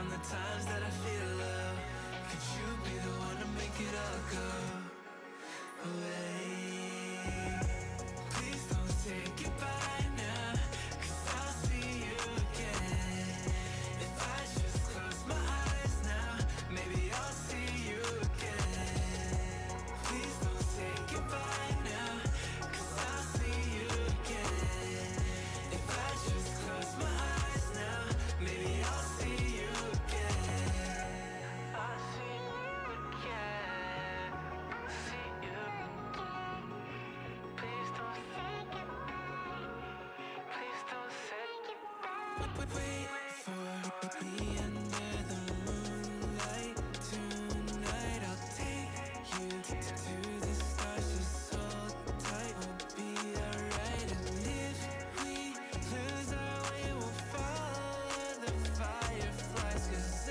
from the times that I feel low. Could you be the one to make it all go away? Please don't say goodbye now, 'cause I'll see you again. If I just close my eyes now, maybe I'll see you again. Please don't say goodbye now, 'cause I'll see you again. If I just close my eyes now, maybe I'll see you again. I'll see you again. See you. Please don't say goodbye. Please don't say goodbye. Wait for me under the moonlight tonight. I'll take you to the stars. Just hold tight, we'll be alright. And if we lose our way, we'll follow the fireflies. 'Cause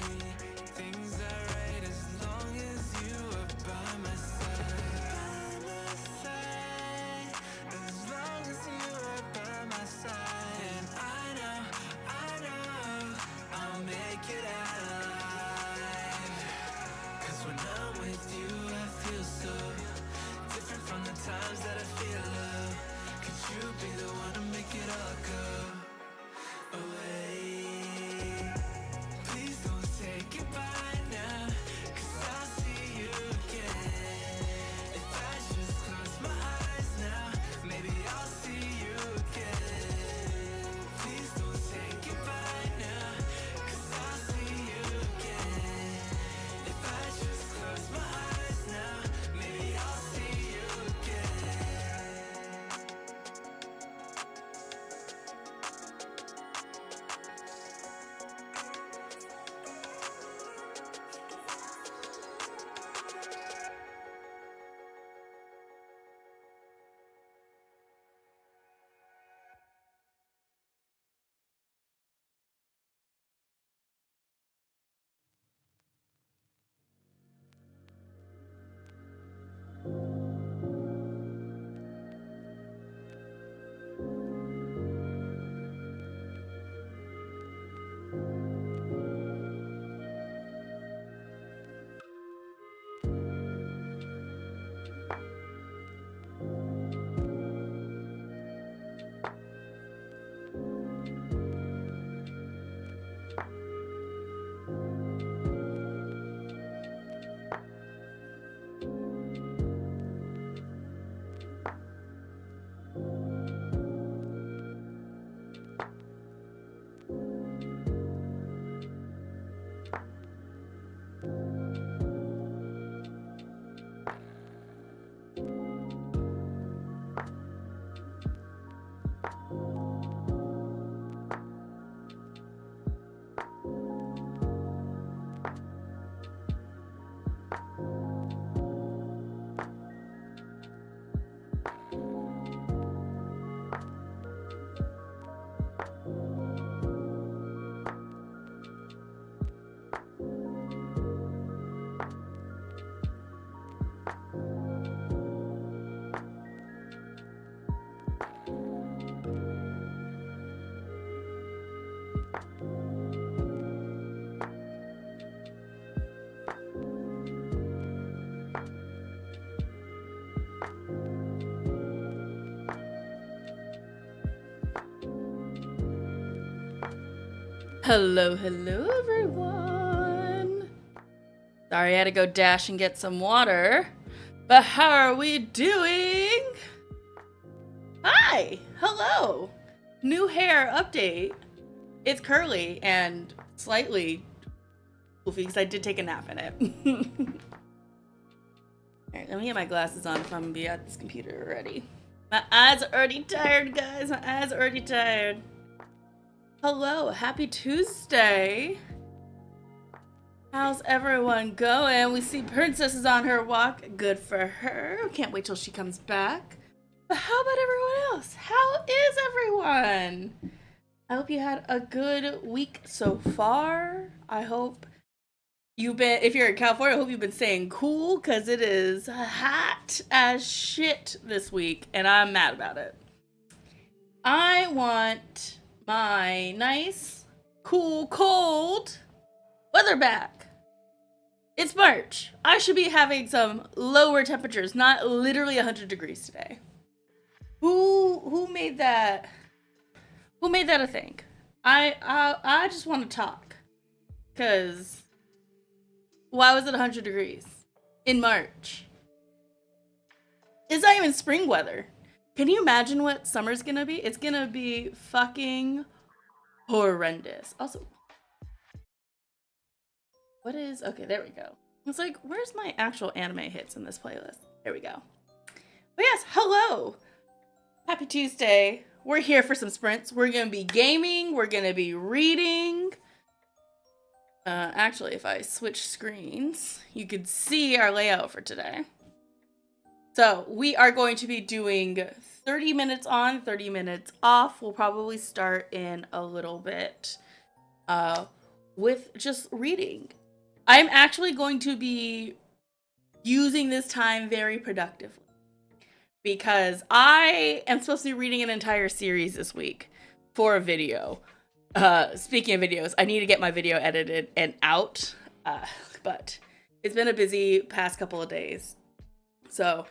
everything's alright as long as you are by my side. By my side, as long as you are by my side. And I know I'll make it out alive. 'Cause when I'm with you, I feel so different from the times that I feel low. Could you be the one to make it all go away? Please don't say goodbye now, 'cause I'll see you again. If I just close my eyes now, maybe I'll see you again. Please don't say goodbye now, 'cause I'll see you again. If I just close my eyes now, maybe I'll see you again. Hello, everyone. Sorry, I had to go dash and get some water. But how are we doing? Hi, hello. New hair update. It's curly and slightly goofy because I did take a nap in it. Alright, let me get my glasses on if I'm gonna be at this computer already. My eyes are already tired, guys. My eyes are already tired. Hello, happy Tuesday. How's everyone going? We see Princess is on her walk. Good for her. Can't wait till she comes back. But how about everyone else? How is everyone? I hope you had a good week so far. I hope you've been, if you're in California, I hope you've been staying cool because it is hot as shit this week and I'm mad about it. I want my nice cool, cold weather back. It's March. I should be having some lower temperatures, not literally 100 degrees today. Who made that? Who made that a thing? I just want to talk. Cause why was it 100 degrees in March? It's not even spring weather. Can you imagine what summer's gonna be? It's gonna be fucking horrendous. Also, what is... Okay, there we go. It's like, where's my actual anime hits in this playlist? There we go. But yes, hello! Happy Tuesday. We're here for some sprints. We're gonna be gaming. We're gonna be reading. Actually, if I switch screens, you could see our layout for today. So we are going to be doing 30 minutes on, 30 minutes off. We'll probably start in a little bit with just reading. I'm actually going to be using this time very productively because I am supposed to be reading an entire series this week for a video. Speaking of videos, I need to get my video edited and out, but it's been a busy past couple of days. So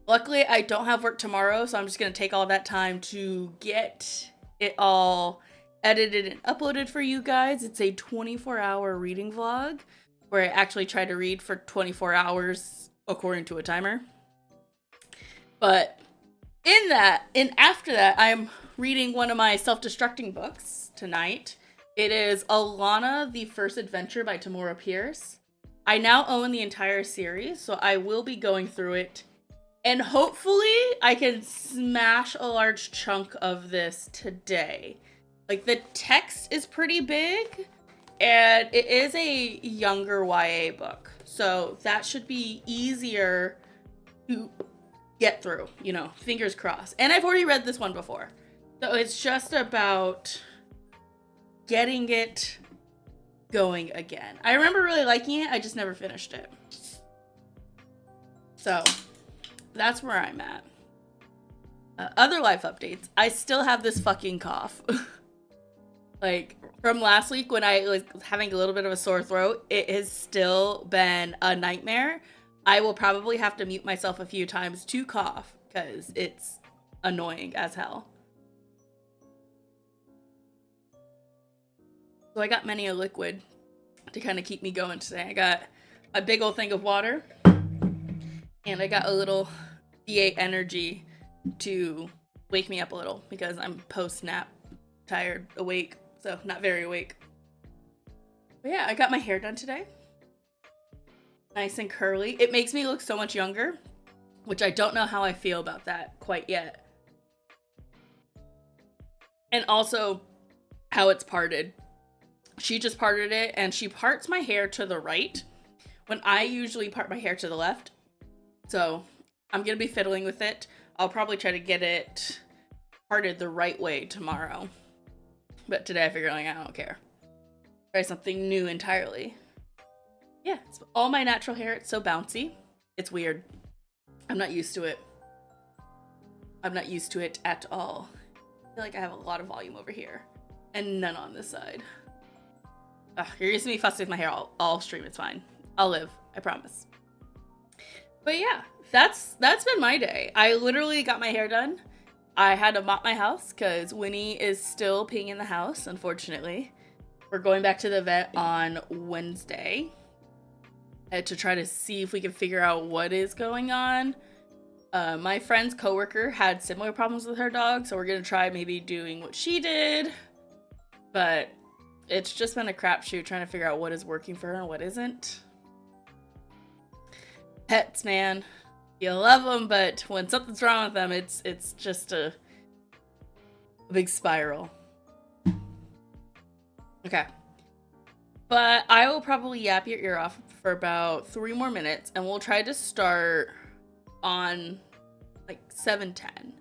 luckily I don't have work tomorrow, so I'm just going to take all that time to get it all edited and uploaded for you guys. It's a 24-hour reading vlog where I actually try to read for 24 hours according to a timer. But after that, I'm reading one of my self-destructing books tonight. It is Alana, The First Adventure by Tamora Pierce. I now own the entire series, so I will be going through it. And hopefully I can smash a large chunk of this today. Like, the text is pretty big, and it is a younger YA book. So that should be easier to get through, you know, fingers crossed. And I've already read this one before. So it's just about getting it going again. I remember really liking it, I just never finished it. So that's where I'm at. Other life updates. I still have this fucking cough. Like, from last week when I was having a little bit of a sore throat, it has still been a nightmare. I will probably have to mute myself a few times to cough because it's annoying as hell. So I got many a liquid to kind of keep me going today. I got a big old thing of water, and I got a little D8 energy to wake me up a little because I'm post-nap, tired, awake, so not very awake. But yeah, I got my hair done today. Nice and curly. It makes me look so much younger, which I don't know how I feel about that quite yet. And also how it's parted. She just parted it, and she parts my hair to the right when I usually part my hair to the left. So I'm going to be fiddling with it. I'll probably try to get it parted the right way tomorrow. But today I figured, like, I don't care. Try something new entirely. Yeah, it's all my natural hair. It's so bouncy. It's weird. I'm not used to it. I'm not used to it at all. I feel like I have a lot of volume over here and none on this side. Ugh, you're used to me fussing with my hair all stream. It's fine. I'll live. I promise. But yeah, that's been my day. I literally got my hair done. I had to mop my house because Winnie is still peeing in the house, unfortunately. We're going back to the vet on Wednesday to try to see if we can figure out what is going on. My friend's coworker had similar problems with her dog, so we're going to try maybe doing what she did. But it's just been a crapshoot trying to figure out what is working for her and what isn't. Pets, man. You love them, but when something's wrong with them, it's just a big spiral. Okay. But I will probably yap your ear off for about 3 more minutes, and we'll try to start on like 7:10.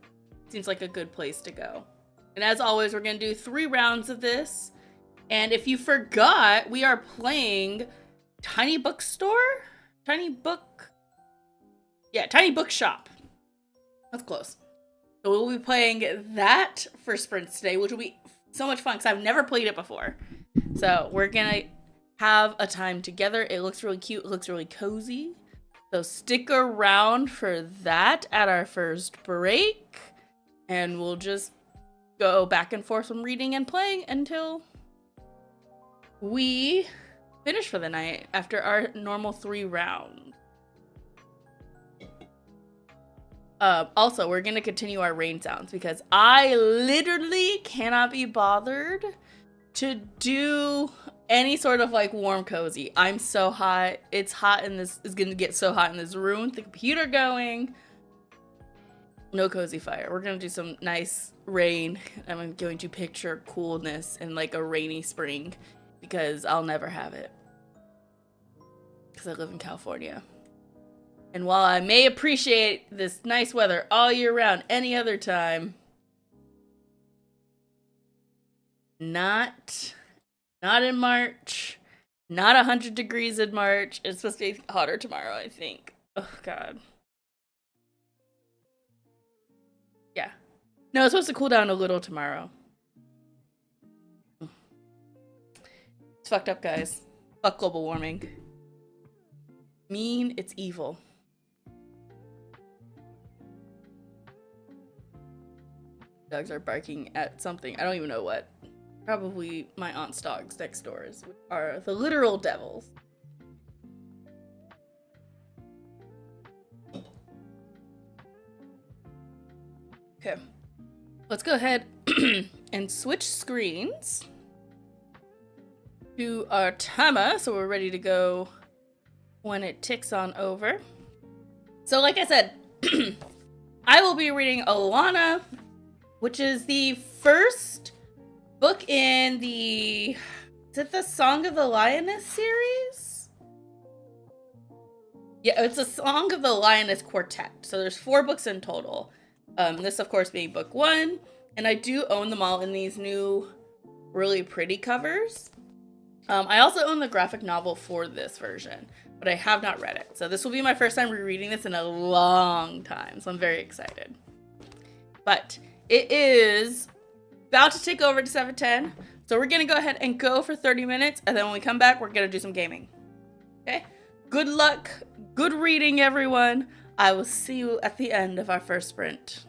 Seems like a good place to go. And as always, we're going to do 3 rounds of this. And if you forgot, we are playing Tiny Bookstore? Tiny Bookshop. That's close. So we'll be playing that for sprints today, which will be so much fun because I've never played it before. So we're gonna have a time together. It looks really cute. It looks really cozy. So stick around for that at our first break. And we'll just go back and forth from reading and playing until we finish for the night after our normal 3 rounds. Also, we're gonna continue our rain sounds because I literally cannot be bothered to do any sort of like warm cozy. I'm so hot. It's hot in this. It's gonna get so hot in this room. The computer going. No cozy fire. We're gonna do some nice rain. I'm going to picture coolness in like a rainy spring because I'll never have it because I live in California. And while I may appreciate this nice weather all year round, any other time, not in March, not 100 degrees in March. It's supposed to be hotter tomorrow, I think. Oh, God. Yeah. No, it's supposed to cool down a little tomorrow. It's fucked up, guys. Fuck global warming. Mean, it's evil. Dogs are barking at something. I don't even know what. Probably my aunt's dogs next doors, which are the literal devils. Okay. Let's go ahead and switch screens to our timer so we're ready to go when it ticks on over. So like I said, I will be reading Alanna, which is the first book in the... Is it the Song of the Lioness series? Yeah, it's a Song of the Lioness quartet. So there's 4 books in total. This, of course, being book 1. And I do own them all in these new, really pretty covers. I also own the graphic novel for this version, but I have not read it. So this will be my first time rereading this in a long time. So I'm very excited. But it is about to take over to 7:10. So we're going to go ahead and go for 30 minutes. And then when we come back, we're going to do some gaming. Okay? Good luck. Good reading, everyone. I will see you at the end of our first sprint.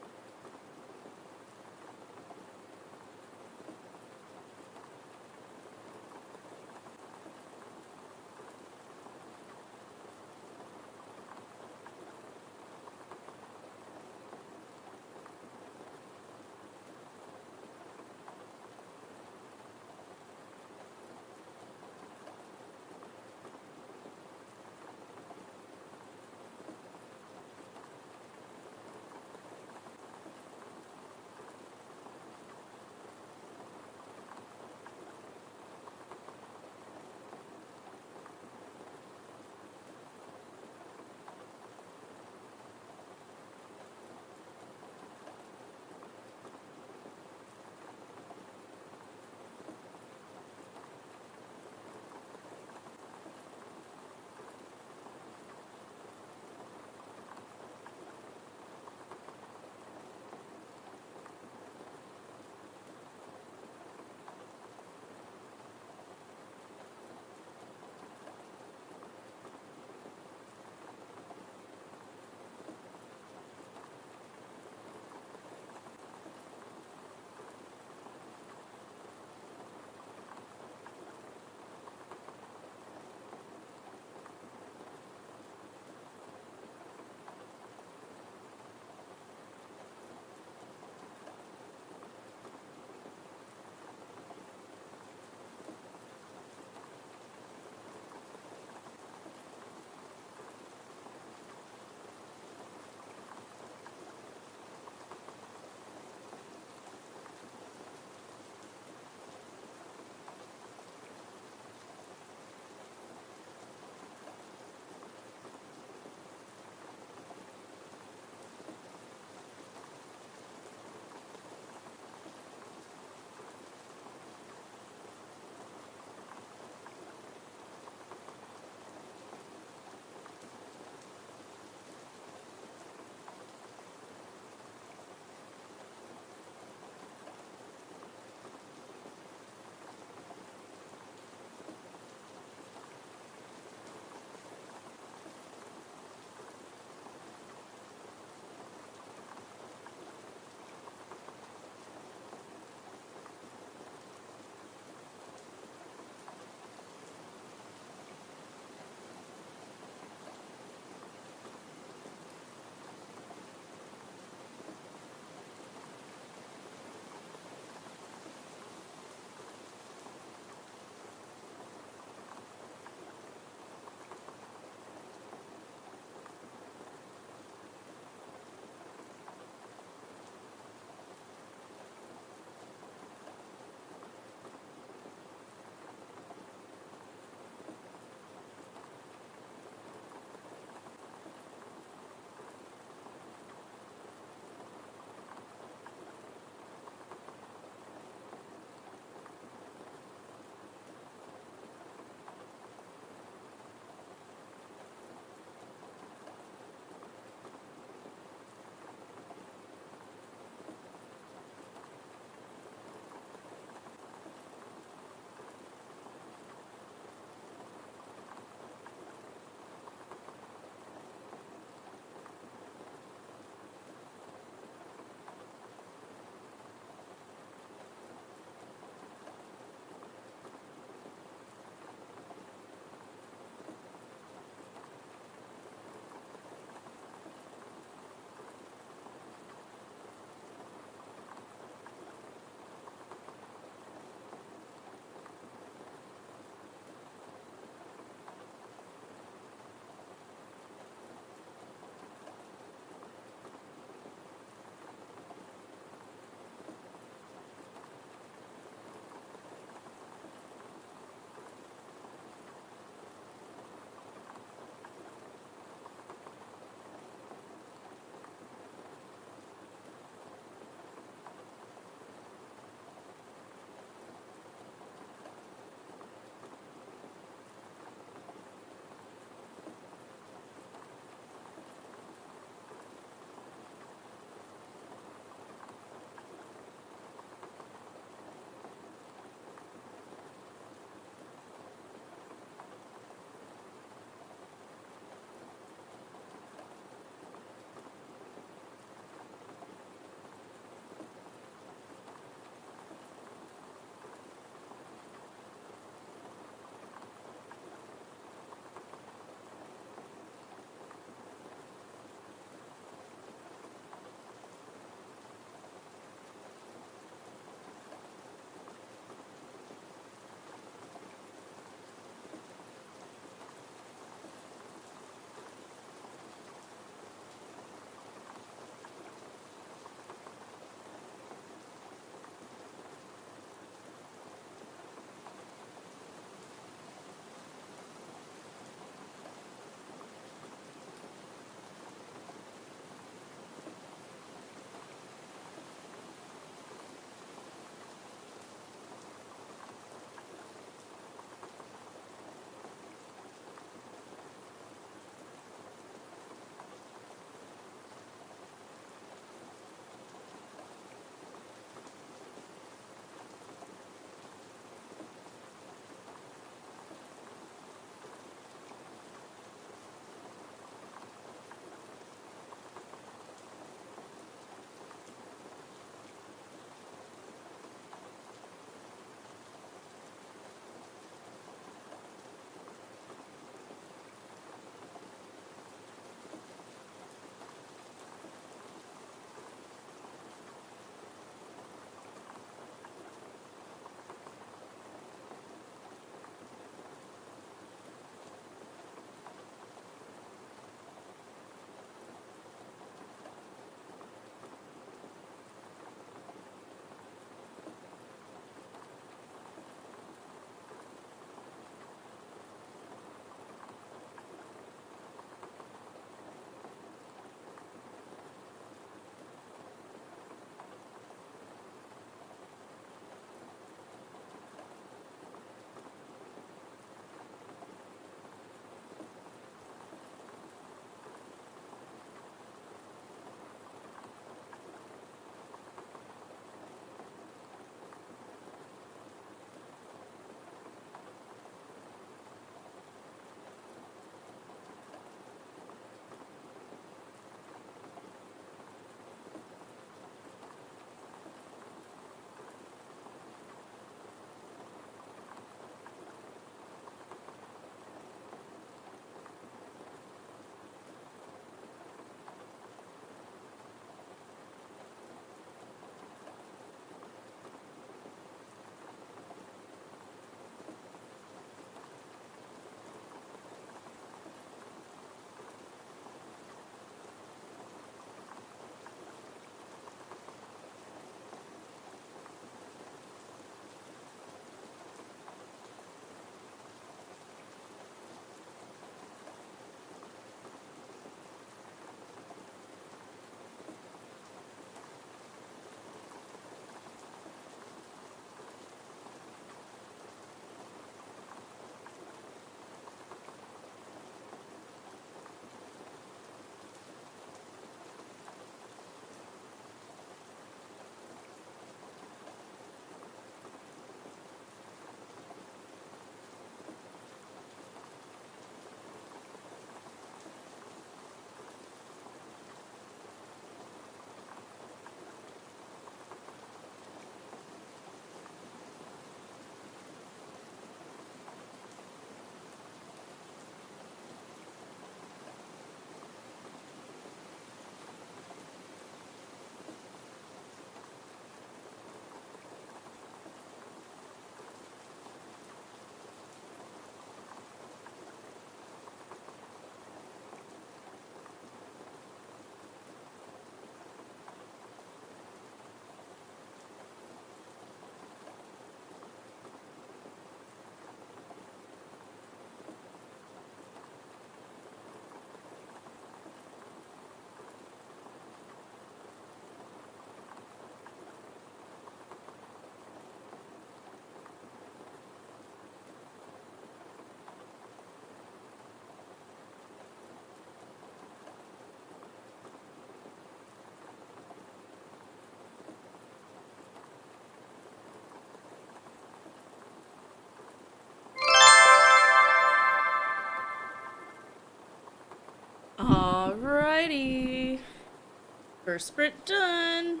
First sprint done.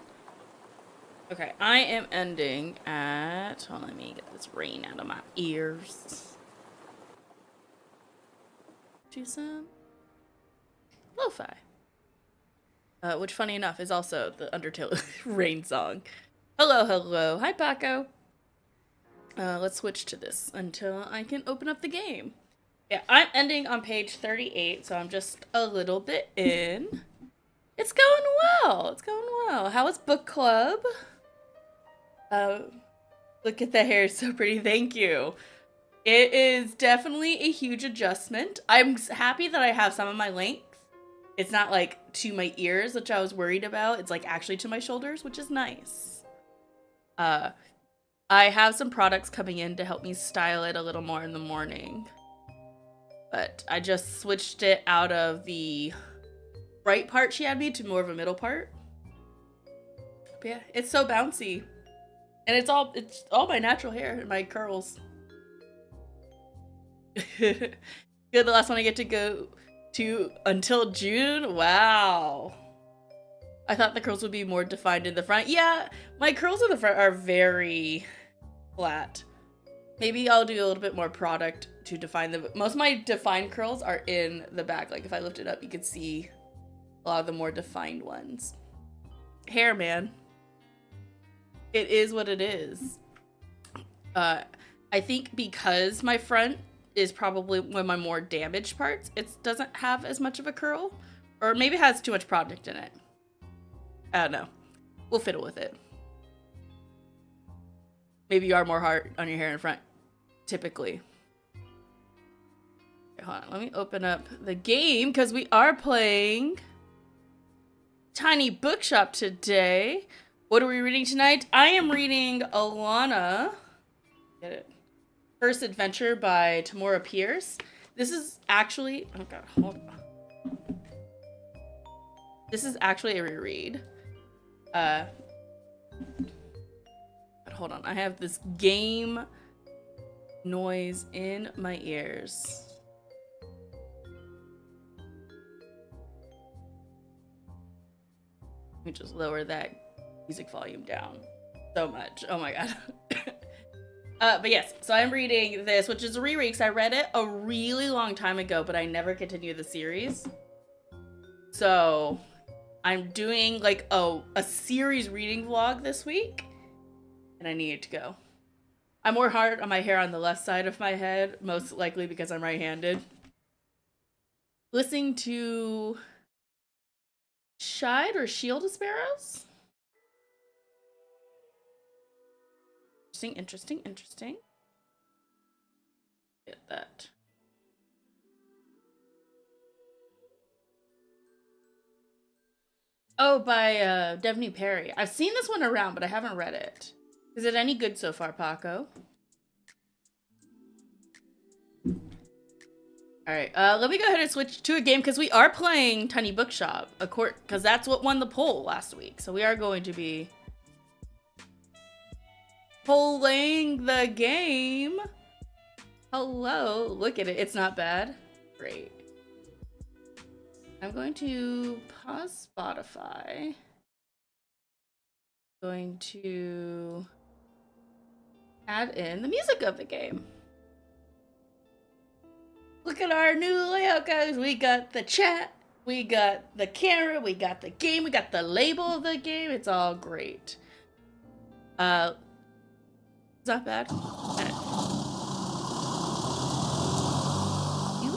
Okay, I am ending at... Hold on, let me get this rain out of my ears. Do some lo-fi. Which, funny enough, is also the Undertale rain song. Hello, hello. Hi, Paco. Let's switch to this until I can open up the game. Yeah, I'm ending on page 38, so I'm just a little bit in. It's going well. It's going well. How was book club? Look at the hair, it's so pretty. Thank you. It is definitely a huge adjustment. I'm happy that I have some of my length. It's not like to my ears, which I was worried about. It's like actually to my shoulders, which is nice. I have some products coming in to help me style it a little more in the morning. But I just switched it out of the right part she had me to more of a middle part. But yeah, it's so bouncy. And it's all my natural hair and my curls. Good, the last one I get to go to until June? Wow. I thought the curls would be more defined in the front. Yeah, my curls in the front are very flat. Maybe I'll do a little bit more product to define them. Most of my defined curls are in the back. Like if I lift it up, you could see a lot of the more defined ones. Hair, man. It is what it is. I think because my front is probably one of my more damaged parts, it doesn't have as much of a curl. Or maybe it has too much product in it. I don't know. We'll fiddle with it. Maybe you are more hard on your hair in front, typically. Okay, hold on. Let me open up the game because we are playing Tiny Bookshop today. What are we reading tonight? I am reading Alana. Get it? First Adventure by Tamora Pierce. This is actually... Oh god, hold on. This is actually a reread. But hold on. I have this game noise in my ears. Let me just lower that music volume down so much. Oh my god. But yes, so I'm reading this, which is a reread because I read it a really long time ago, but I never continued the series. So I'm doing like a series reading vlog this week, and I needed to go. I'm more hard on my hair on the left side of my head, most likely because I'm right-handed. Listening to Shide or Shield of Sparrows? Interesting. Get that. Oh, by Devney Perry. I've seen this one around, but I haven't read it. Is it any good so far, Paco? Alright, let me go ahead and switch to a game because we are playing Tiny Bookshop, because that's what won the poll last week. So we are going to be playing the game. Hello, look at it. It's not bad. Great. I'm going to pause Spotify. Going to add in the music of the game. Look at our new layout, guys. We got the chat, we got the camera, we got the game, we got the label of the game. It's all great. It's not bad. You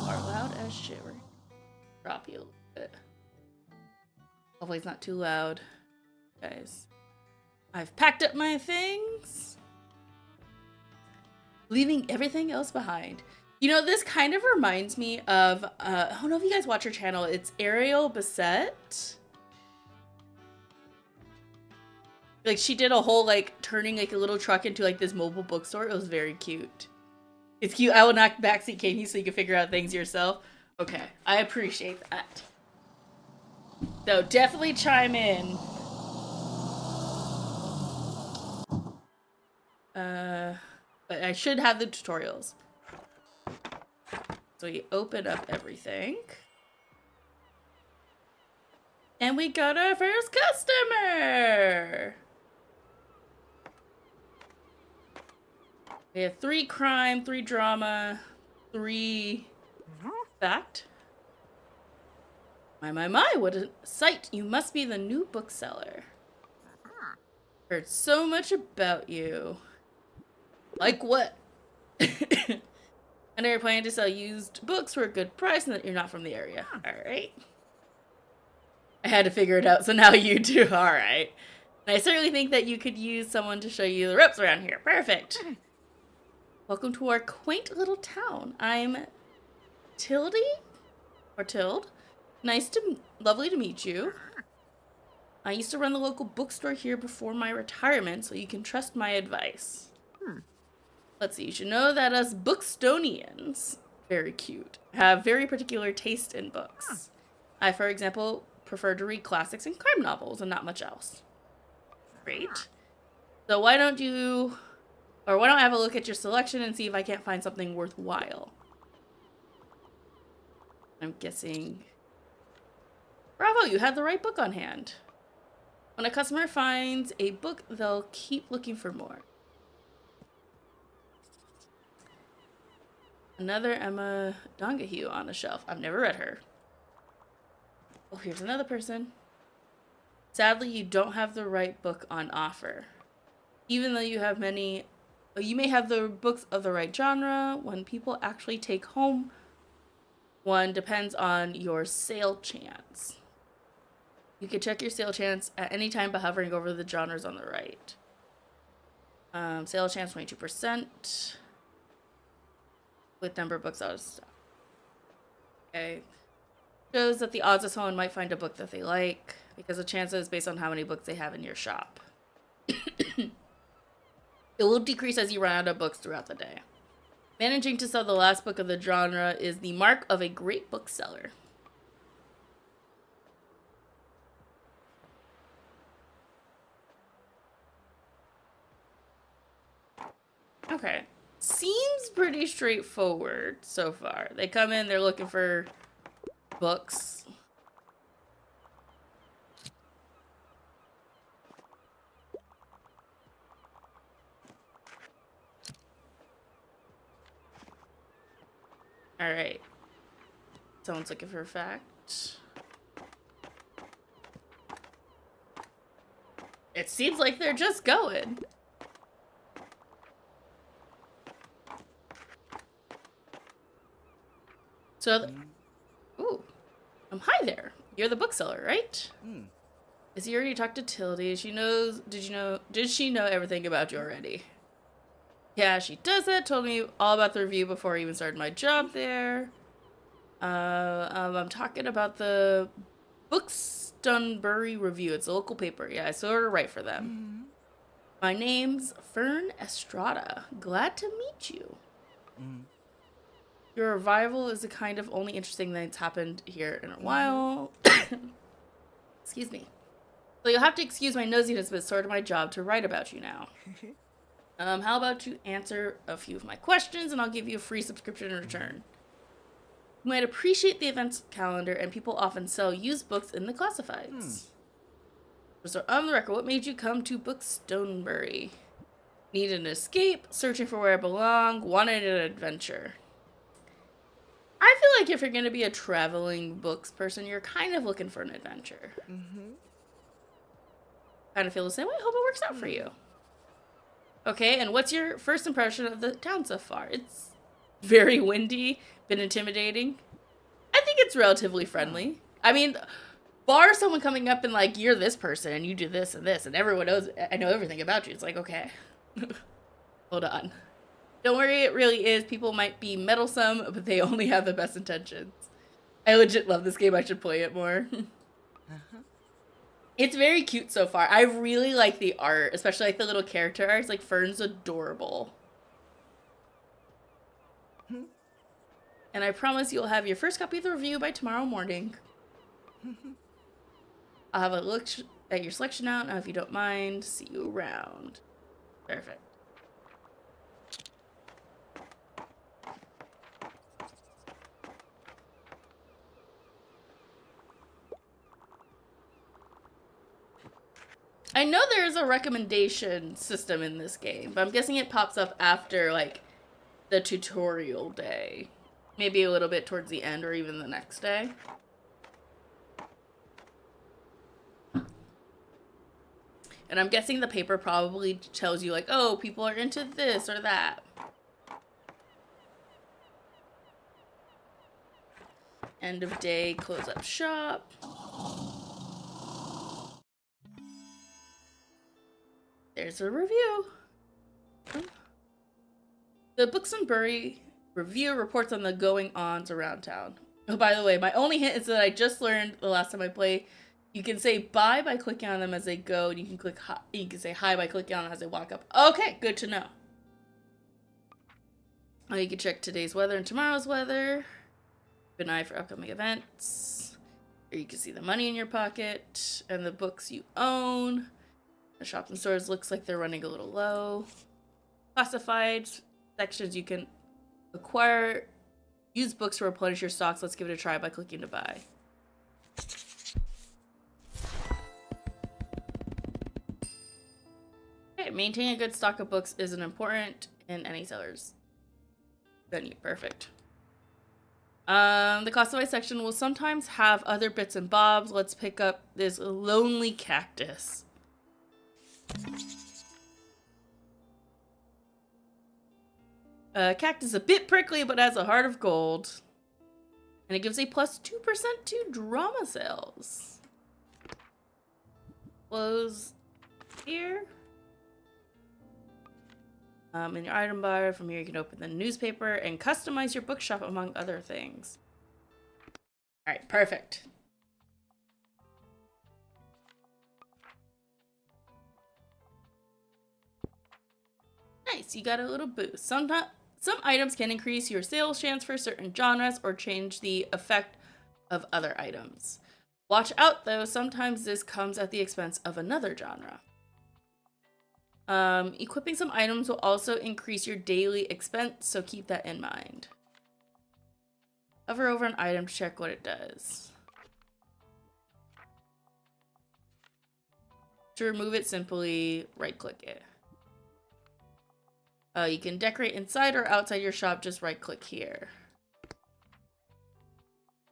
are loud as shit. We're gonna drop you a little bit. Hopefully it's not too loud, guys. I've packed up my things, leaving everything else behind. You know, this kind of reminds me of, I don't know if you guys watch her channel. It's Ariel Bassett. Like, she did a whole, like, turning, like, a little truck into, like, this mobile bookstore. It was very cute. It's cute. I will knock backseat Katie so you can figure out things yourself. Okay, I appreciate that. So, definitely chime in. But I should have the tutorials. So we open up everything. And we got our first customer! We have 3 crime, 3 drama, 3 fact. My, what a sight! You must be the new bookseller. Heard so much about you. Like what? I know you're planning to sell used books for a good price and that you're not from the area. Alright. I had to figure it out, so now you do. Alright. And I certainly think that you could use someone to show you the ropes around here. Perfect. Welcome to our quaint little town. I'm Tildy? Or Tild. Lovely to meet you. I used to run the local bookstore here before my retirement, so you can trust my advice. Let's see, you should know that us Bookstonians, very cute, have very particular taste in books. I, for example, prefer to read classics and crime novels and not much else. Great. So why don't I have a look at your selection and see if I can't find something worthwhile? I'm guessing... Bravo, you had the right book on hand. When a customer finds a book, they'll keep looking for more. Another Emma Donahue on the shelf. I've never read her. Oh, here's another person. Sadly, you don't have the right book on offer. Even though you have many... You may have the books of the right genre. When people actually take home one depends on your sale chance. You can check your sale chance at any time by hovering over the genres on the right. Sale chance 22%. With number of books out of stock. Okay. Shows that the odds of someone might find a book that they like, because the chance is based on how many books they have in your shop. It will decrease as you run out of books throughout the day. Managing to sell the last book of the genre is the mark of a great bookseller. Okay. Seems pretty straightforward so far. They come in, they're looking for books. Alright. Someone's looking for a fact. It seems like they're just going. So, ooh, hi there. You're the bookseller, right? Has he already talked to Tildy? Did she know everything about you already? Yeah, she does it. Told me all about the review before I even started my job there. I'm talking about the Bookstonbury Review. It's a local paper. Yeah, I sort of write for them. My name's Fern Estrada. Glad to meet you. Your arrival is the kind of only interesting thing that's happened here in a while. Excuse me. So you'll have to excuse my nosiness, but it's sort of my job to write about you now. How about you answer a few of my questions, and I'll give you a free subscription in return. You might appreciate the events calendar, and people often sell used books in the classifieds. So on the record, what made you come to Bookstonbury? Needed an escape, searching for where I belong, wanted an adventure. I feel like if you're going to be a traveling books person, you're kind of looking for an adventure. Kind of feel the same way. Hope it works out for you. Okay, and what's your first impression of the town so far? It's very windy, been intimidating. I think it's relatively friendly. I mean, bar someone coming up and like, you're this person and you do this and this and everyone knows, I know everything about you. It's like, okay, hold on. Don't worry, it really is. People might be meddlesome, but they only have the best intentions. I legit love this game. I should play it more. It's very cute so far. I really like the art, especially like the little character arts. Like Fern's adorable. And I promise you'll have your first copy of the review by tomorrow morning. I'll have a look at your selection out now if you don't mind. See you around. Perfect. I know there's a recommendation system in this game, but I'm guessing it pops up after, like, the tutorial day. Maybe a little bit towards the end or even the next day. And I'm guessing the paper probably tells you, like, oh, people are into this or that. End of day, close up shop. There's a review. The Books and Bury review reports on the going-ons around town. Oh, by the way, my only hint is that I just learned the last time I played, you can say bye by clicking on them as they go, and you can click hi, you can say hi by clicking on them as they walk up. Okay, good to know. Oh, you can check today's weather and tomorrow's weather. Keep an eye for upcoming events. Or you can see the money in your pocket and the books you own. The shops and stores looks like they're running a little low. Classified sections you can acquire. Use books to replenish your stocks. Let's give it a try by clicking to buy. Okay, maintaining a good stock of books is an important in any seller's venue. Perfect. The classified section will sometimes have other bits and bobs. Let's pick up this lonely cactus. Cactus is a bit prickly, but has a heart of gold. And it gives a plus 2% to drama sales. Close here. In your item bar, from here you can open the newspaper and customize your bookshop, among other things. Alright, perfect. Nice, you got a little boost. Some items can increase your sales chance for certain genres or change the effect of other items. Watch out though, sometimes this comes at the expense of another genre. Equipping some items will also increase your daily expense, so keep that in mind. Hover over an item to check what it does. To remove it, simply right-click it. You can decorate inside or outside your shop, just right-click here.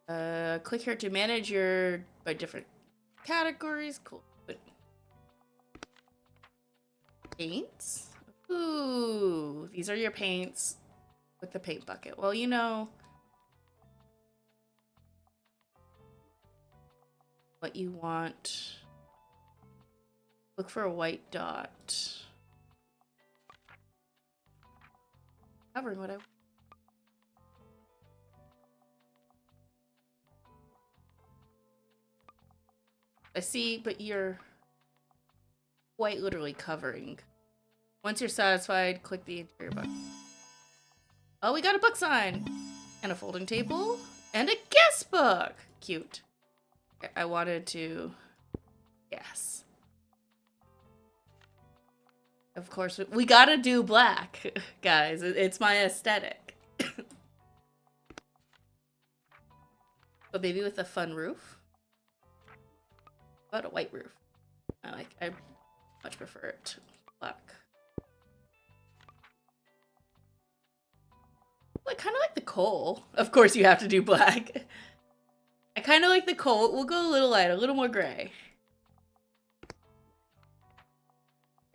Click here to manage your by different categories. Cool. Paints? Ooh, these are your paints with the paint bucket. Well, you know what you want. Look for a white dot. Covering what I see, but you're quite literally covering. Once you're satisfied, click the interior button. Oh, we got a book sign! And a folding table. And a guest book! Cute. I wanted to guess. Of course, we gotta do black, guys. It's my aesthetic. But maybe with a fun roof? How about a white roof? I much prefer it to black. I kind of like the coal. Of course you have to do black. I kind of like the coal. We'll go a little lighter, a little more gray.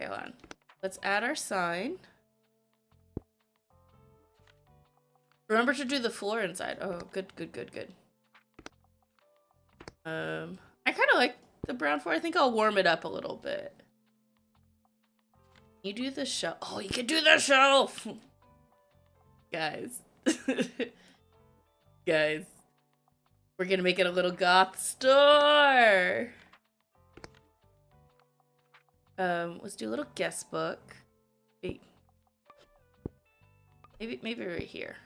Okay, hold on. Let's add our sign. Remember to do the floor inside. Oh, good. I kind of like the brown floor. I think I'll warm it up a little bit. You do the shelf. Oh, you can do the shelf! Guys. Guys. We're gonna make it a little goth store! Let's do a little guest book. Wait. Maybe right here.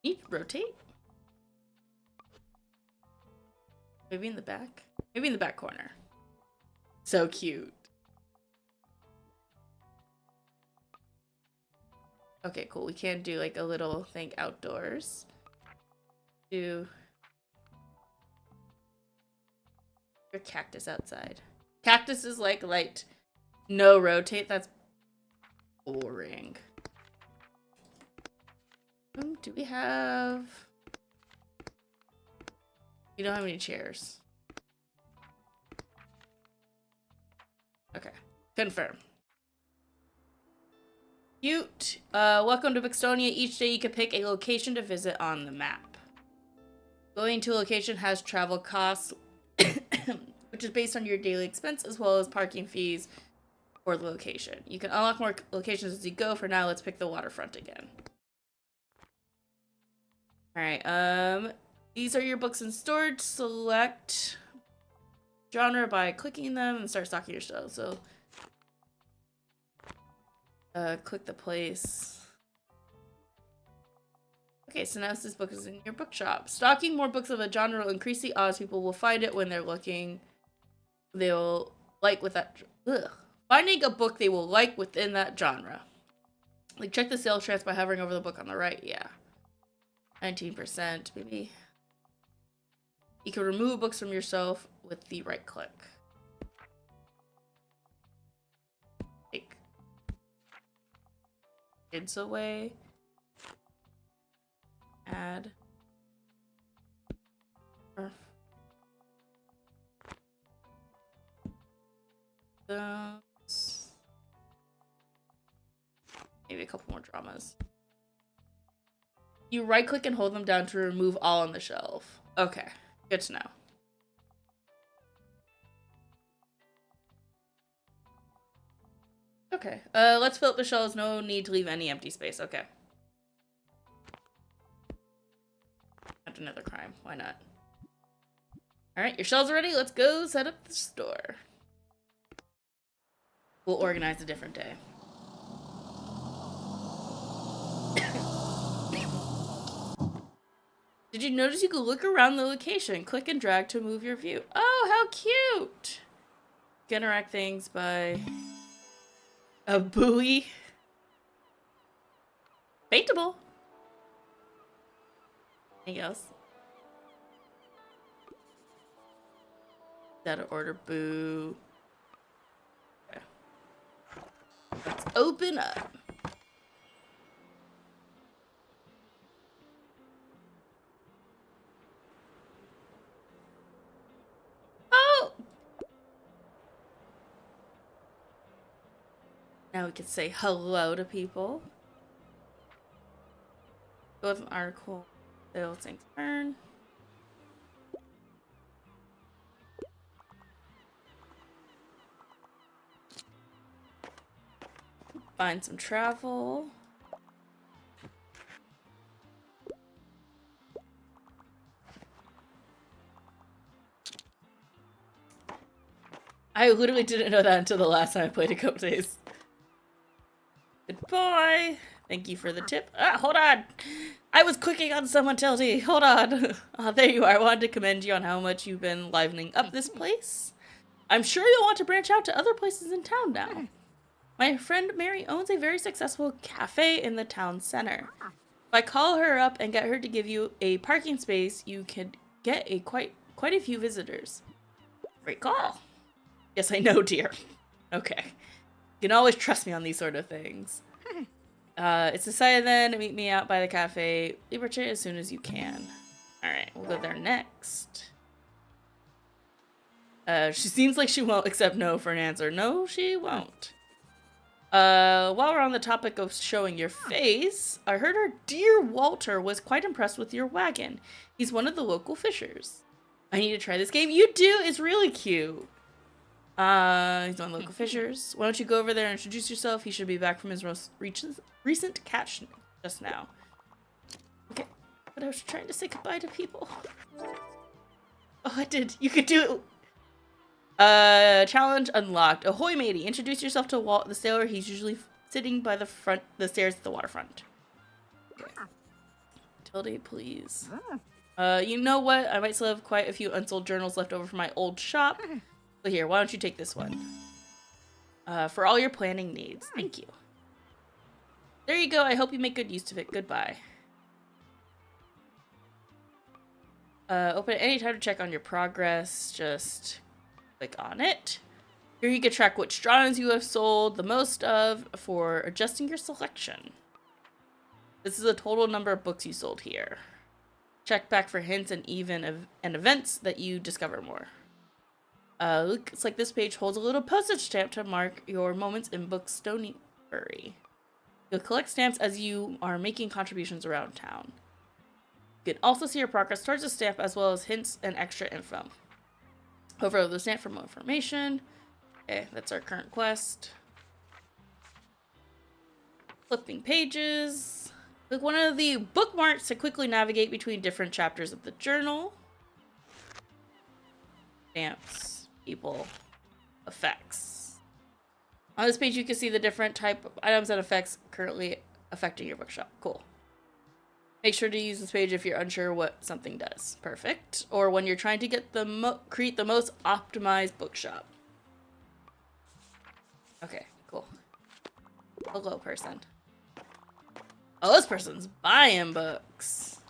Need to rotate? Maybe in the back? Maybe in the back corner. So cute. Okay, cool. We can do like a little thing outdoors. Do your cactus outside. Cactus is like light No rotate? That's boring. Do we have... We don't have any chairs. Okay. Confirm. Cute. Welcome to Bixtonia. Each day you can pick a location to visit on the map. Going to a location has travel costs, which is based on your daily expense as well as parking fees for the location. You can unlock more locations as you go. For now, let's pick the waterfront again. Alright, these are your books in storage. Select genre by clicking them and start stocking your shelves. So, click the place. Okay, so now this book is in your bookshop. Stocking more books of a genre will increase the odds people will find it when they're looking. They'll like with that. Ugh. Finding a book they will like within that genre. Like, check the sales chance by hovering over the book on the right. Yeah. 19%, maybe. You can remove books from yourself with the right click. Take kids away. Add. Those. Maybe a couple more dramas. You right click and hold them down to remove all on the shelf. Okay, good to know. Okay, let's fill up the shelves. No need to leave any empty space. Okay. After another crime. Why not? Alright, your shelves are ready. Let's go set up the store. We'll organize a different day. Did you notice you could look around the location? Click and drag to move your view. Oh, how cute! You can interact things by a buoy. Paintable. Anything else? Gotta order boo. Okay. Let's open up. Oh! Now we can say hello to people. Go with an article. They'll think turn. Find some travel. I literally didn't know that until the last time I played a couple days. Goodbye. Thank you for the tip. Ah, hold on. I was clicking on someone, Tildy. Hold on. There you are. I wanted to commend you on how much you've been livening up this place. I'm sure you'll want to branch out to other places in town now. My friend Mary owns a very successful cafe in the town center. If I call her up and get her to give you a parking space, you could get a quite a few visitors. Great call. Yes, I know, dear. Okay. You can always trust me on these sort of things. It's decided then to meet me out by the cafe. Liberty as soon as you can. Alright, we'll go there next. She seems like she won't accept no for an answer. No, she won't. While we're on the topic of showing your face, I heard our dear Walter was quite impressed with your wagon. He's one of the local fishers. I need to try this game. You do? It's really cute. He's one of the local fishers. Why don't you go over there and introduce yourself? He should be back from his most recent catch just now. Okay, but I was trying to say goodbye to people. Oh, I did. You could do it. Challenge unlocked. Ahoy, matey. Introduce yourself to Walt the sailor. He's usually sitting by the stairs at the waterfront. Okay. Tilde, please. You know what? I might still have quite a few unsold journals left over from my old shop. So here, why don't you take this one? For all your planning needs. Thank you. There you go. I hope you make good use of it. Goodbye. Open at any time to check on your progress. Just click on it. Here you can track which drawings you have sold the most of for adjusting your selection. This is the total number of books you sold here. Check back for hints and events that you discover more. Looks like this page holds a little postage stamp to mark your moments in Bookstonifery. You'll collect stamps as you are making contributions around town. You can also see your progress towards the stamp as well as hints and extra info. Hover over the stamp for more information. Okay, that's our current quest. Flipping pages. Click one of the bookmarks to quickly navigate between different chapters of the journal. Stamps, people, effects. On this page, you can see the different type of items and effects currently affecting your bookshop. Cool. Make sure to use this page if you're unsure what something does. Perfect. Or when you're trying to get create the most optimized bookshop. Okay, cool. Hello, person. Oh, this person's buying books.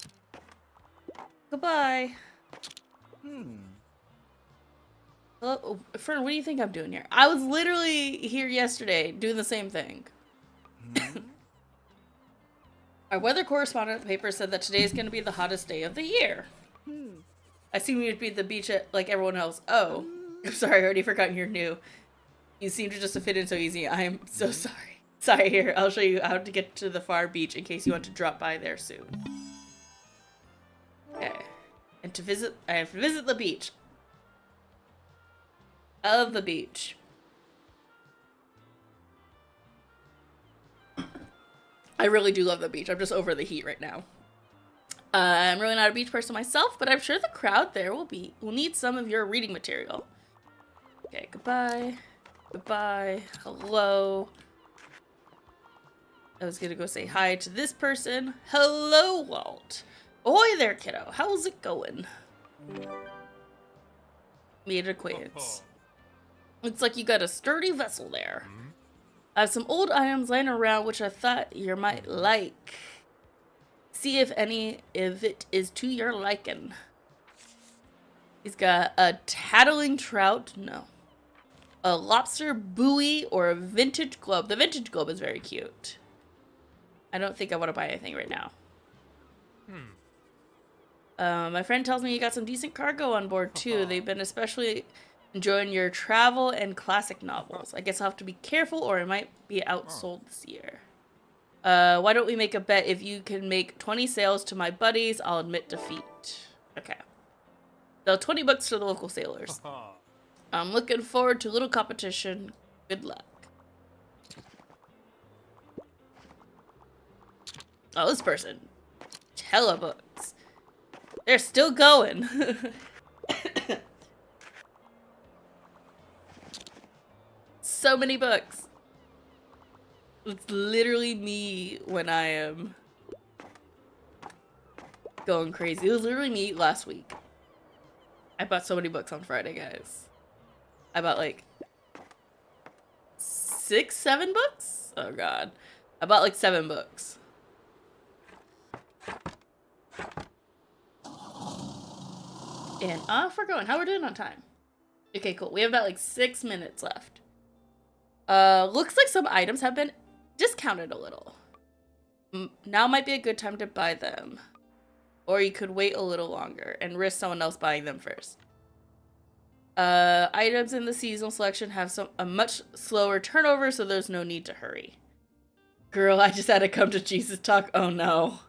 Goodbye. Hello, oh, Fern, what do you think I'm doing here? I was literally here yesterday doing the same thing. Our weather correspondent at the paper said that today is going to be the hottest day of the year. I assume you'd be at the beach like everyone else. Oh, I'm sorry, I already forgotten you're new. You seem to just fit in so easy. I am so sorry. Sorry, here, I'll show you how to get to the far beach in case you want to drop by there soon. Okay. And I have to visit the beach. I love the beach. I really do love the beach. I'm just over the heat right now. I'm really not a beach person myself, but I'm sure the crowd there will need some of your reading material. Okay, goodbye. Goodbye. Hello. I was gonna go say hi to this person. Hello, Walt. Ahoy there, kiddo. How's it going? Made an acquaintance. Looks like you got a sturdy vessel there. I have some old items laying around which I thought you might like. See if any of it is to your liking. He's got a tattling trout. No. A lobster buoy or a vintage globe. The vintage globe is very cute. I don't think I want to buy anything right now. My friend tells me you got some decent cargo on board too. They've been especially enjoying your travel and classic novels. I guess I'll have to be careful or it might be outsold this year. Why don't we make a bet? If you can make 20 sales to my buddies, I'll admit defeat. Okay. So 20 bucks to the local sailors. I'm looking forward to a little competition. Good luck. Oh, this person. Hella books. They're still going. So many books. It's literally me when I am going crazy. It was literally me last week. I bought so many books on Friday, guys. I bought like 6, 7 books? Oh god. I bought like 7 books. And off we're going. How we're doing on time? Okay, cool. We have about like 6 minutes left. Looks like some items have been discounted a little. Now might be a good time to buy them. Or you could wait a little longer and risk someone else buying them first. Items in the seasonal selection have a much slower turnover, so there's no need to hurry. Girl, I just had to come to Jesus talk. Oh no.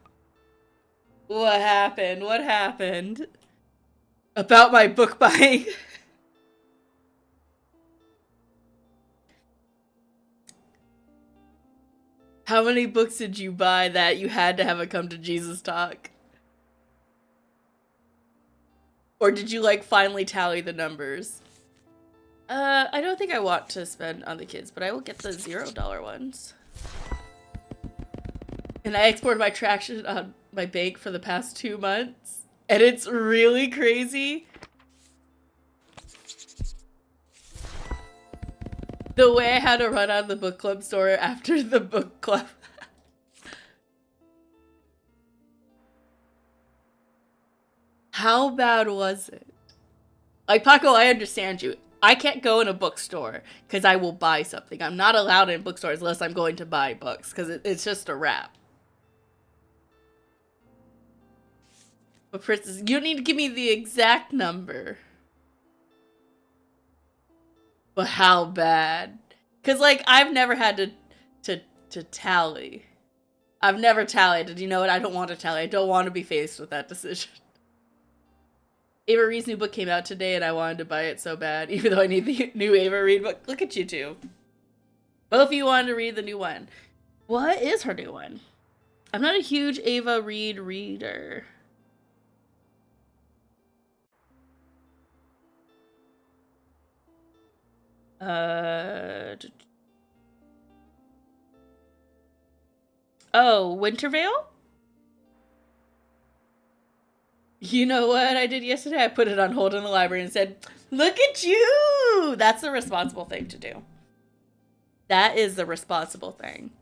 What happened? What happened? About my book buying. How many books did you buy that you had to have a come to Jesus talk? Or did you like finally tally the numbers? I don't think I want to spend on the kids, but I will get the $0 ones. And I exported my traction on my bank for the past 2 months. And it's really crazy. The way I had to run out of the book club store after the book club. How bad was it? Like, Paco, I understand you. I can't go in a bookstore because I will buy something. I'm not allowed in bookstores unless I'm going to buy books because it's just a wrap. But Princess, you need to give me the exact number. But how bad? Because, like, I've never had to tally. I've never tallied. And you know what? I don't want to tally. I don't want to be faced with that decision. Ava Reed's new book came out today, and I wanted to buy it so bad, even though I need the new Ava Reed book. Look at you two. Both of you wanted to read the new one. What is her new one? I'm not a huge Ava Reed reader. Oh, Wintervale? You know what I did yesterday? I put it on hold in the library and said, look at you! That's the responsible thing to do. That is the responsible thing.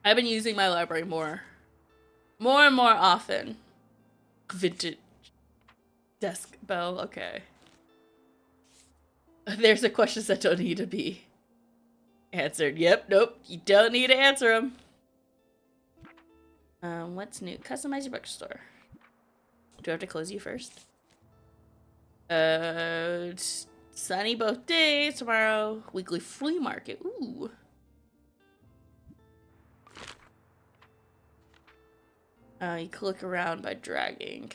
I've been using my library more and more often. Vintage desk bell, okay. There's the questions that don't need to be answered. Yep, nope, you don't need to answer them. What's new? Customize your bookstore. Do I have to close you first? Sunny both days. Tomorrow, weekly flea market. Ooh. You click around by dragging.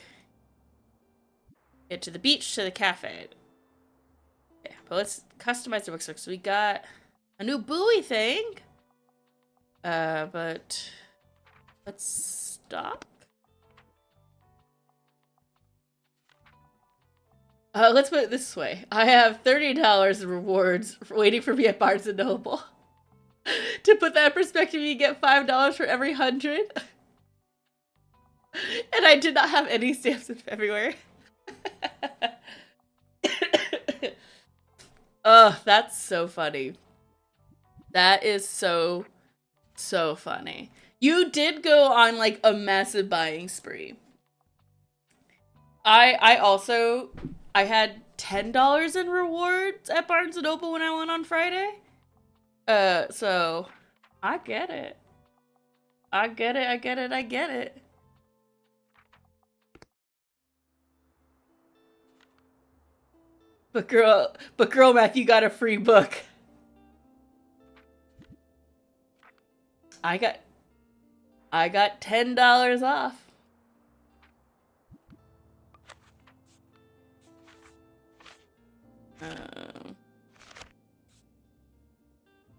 Get to the beach, to the cafe. Okay, but let's customize the bookstore. So we got a new buoy thing. But let's stop. Let's put it this way. I have $30 in rewards waiting for me at Barnes & Noble. To put that in perspective, you get $5 for every 100. And I did not have any stamps in February. Oh, that's so funny. That is so funny. You did go on like a massive buying spree. I had $10 in rewards at Barnes & Noble when I went on Friday. So I get it. I get it. But girl, Matthew got a free book. I got $10 off.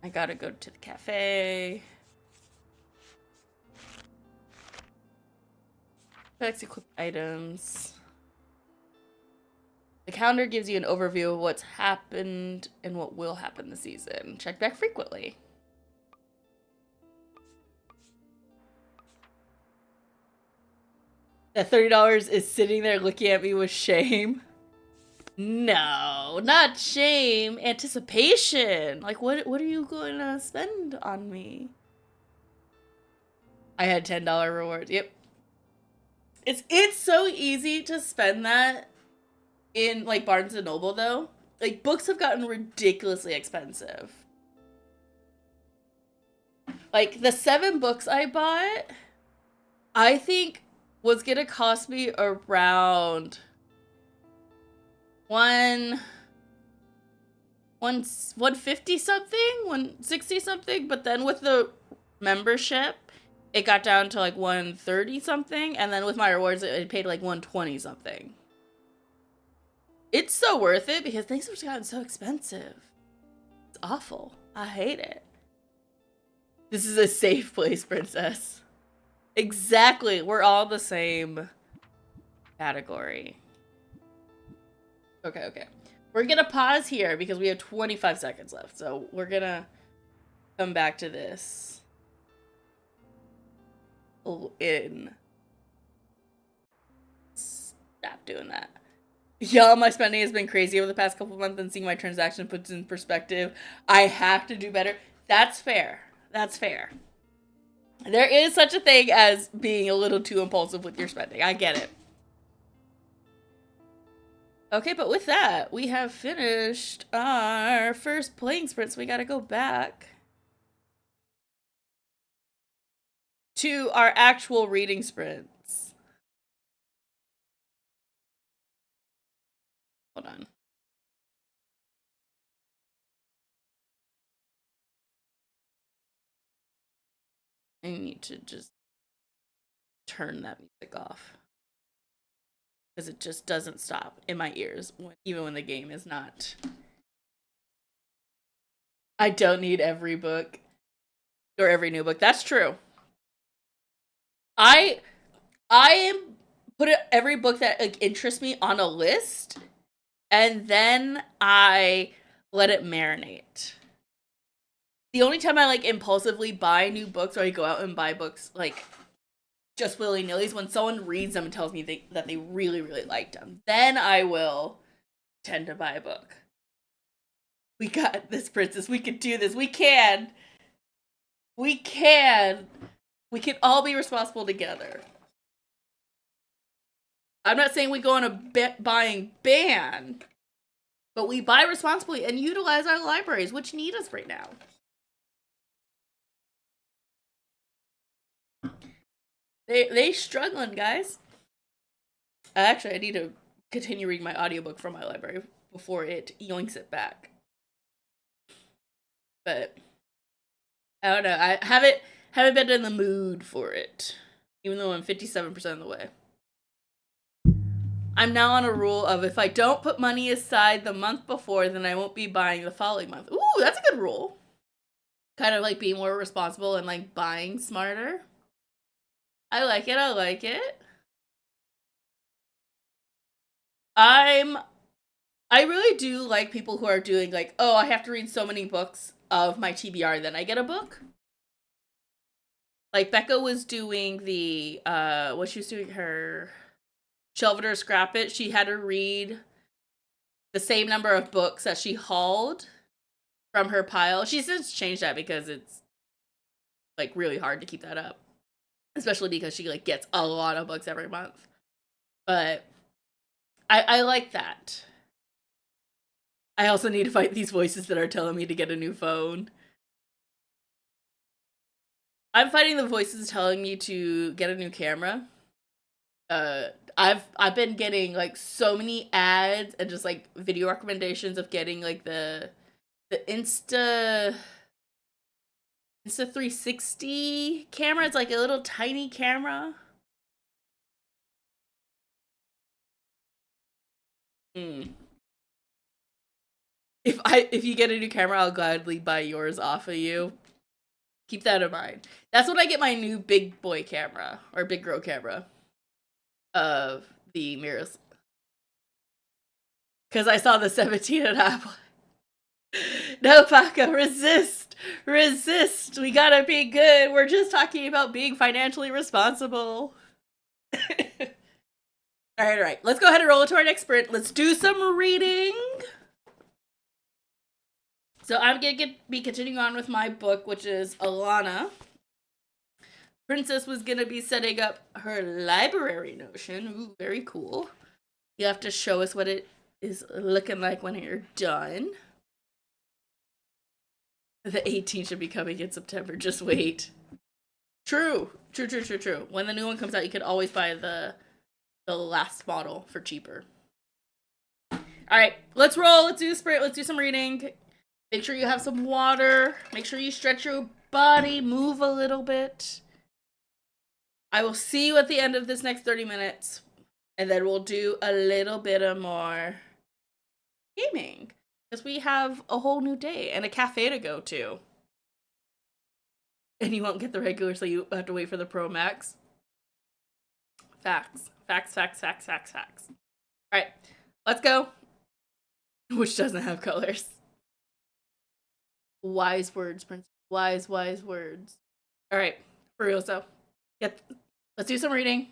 I gotta go to the cafe. Let's equip items. The calendar gives you an overview of what's happened and what will happen this season. Check back frequently. That $30 is sitting there looking at me with shame. No, not shame. Anticipation. Like, what are you going to spend on me? I had $10 rewards. Yep. It's so easy to spend that in, like, Barnes & Noble, though. Like, books have gotten ridiculously expensive. Like, the 7 books I bought, I think was gonna cost me around... 150 something, 160 something, but then with the membership, it got down to like 130 something, and then with my rewards, it paid like 120 something. It's so worth it because things have gotten so expensive. It's awful. I hate it. This is a safe place, princess. Exactly. We're all the same category. Okay. We're gonna pause here because we have 25 seconds left. So we're gonna come back to this in. Stop doing that. Y'all, my spending has been crazy over the past couple months, and seeing my transaction puts in perspective. I have to do better. That's fair. That's fair. There is such a thing as being a little too impulsive with your spending. I get it. Okay, but with that, we have finished our first playing sprint, so we gotta go back to our actual reading sprints. Hold on. I need to just turn that music off. Because it just doesn't stop in my ears, even when the game is not. I don't need every book or every new book. That's true. I am put every book that like interests me on a list, and then I let it marinate. The only time I like impulsively buy new books, or I go out and buy books like just willy nilly, is when someone reads them and tells me that they really, really liked them. Then I will tend to buy a book. We got this, princess. We can do this. We can. We can. We can all be responsible together. I'm not saying we go on a buying ban, but we buy responsibly and utilize our libraries, which need us right now. They struggling, guys. Actually, I need to continue reading my audiobook from my library before it yoinks it back. But I don't know. I haven't been in the mood for it, even though I'm 57% of the way. I'm now on a rule of if I don't put money aside the month before, then I won't be buying the following month. Ooh, that's a good rule. Kind of like being more responsible and like buying smarter. I like it. I like it. I really do like people who are doing like, oh, I have to read so many books of my TBR, then I get a book. Like Becca was doing the what she was doing, her Shelve It or Scrap It. She had to read the same number of books that she hauled from her pile. She's since changed that because it's like really hard to keep that up, especially because she like gets a lot of books every month. But I like that. I also need to fight these voices that are telling me to get a new phone. I'm fighting the voices telling me to get a new camera. I've been getting like so many ads and just like video recommendations of getting like the Insta 360 camera. It's like a little tiny camera. If you get a new camera, I'll gladly buy yours off of you. Keep that in mind. That's when I get my new big boy camera or big girl camera of the mirrors. Because I saw the 17.5. No, Paco, resist. Resist. We gotta be good. We're just talking about being financially responsible. All right. Let's go ahead and roll into our next sprint. Let's do some reading. So I'm going to be continuing on with my book, which is Alana. Princess was going to be setting up her library notion. Ooh, very cool. You have to show us what it is looking like when you're done. The 18 should be coming in September. Just wait. True. When the new one comes out, you can always buy the last model for cheaper. All right, let's roll. Let's do the sprint. Let's do some reading. Make sure you have some water. Make sure you stretch your body. Move a little bit. I will see you at the end of this next 30 minutes. And then we'll do a little bit of more gaming. Because we have a whole new day and a cafe to go to. And you won't get the regular, so you have to wait for the Pro Max. Facts. Alright, let's go. Which doesn't have colors. Wise words, Prince. Wise words. Alright, for real, so. Let's do some reading.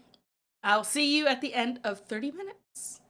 I'll see you at the end of 30 minutes.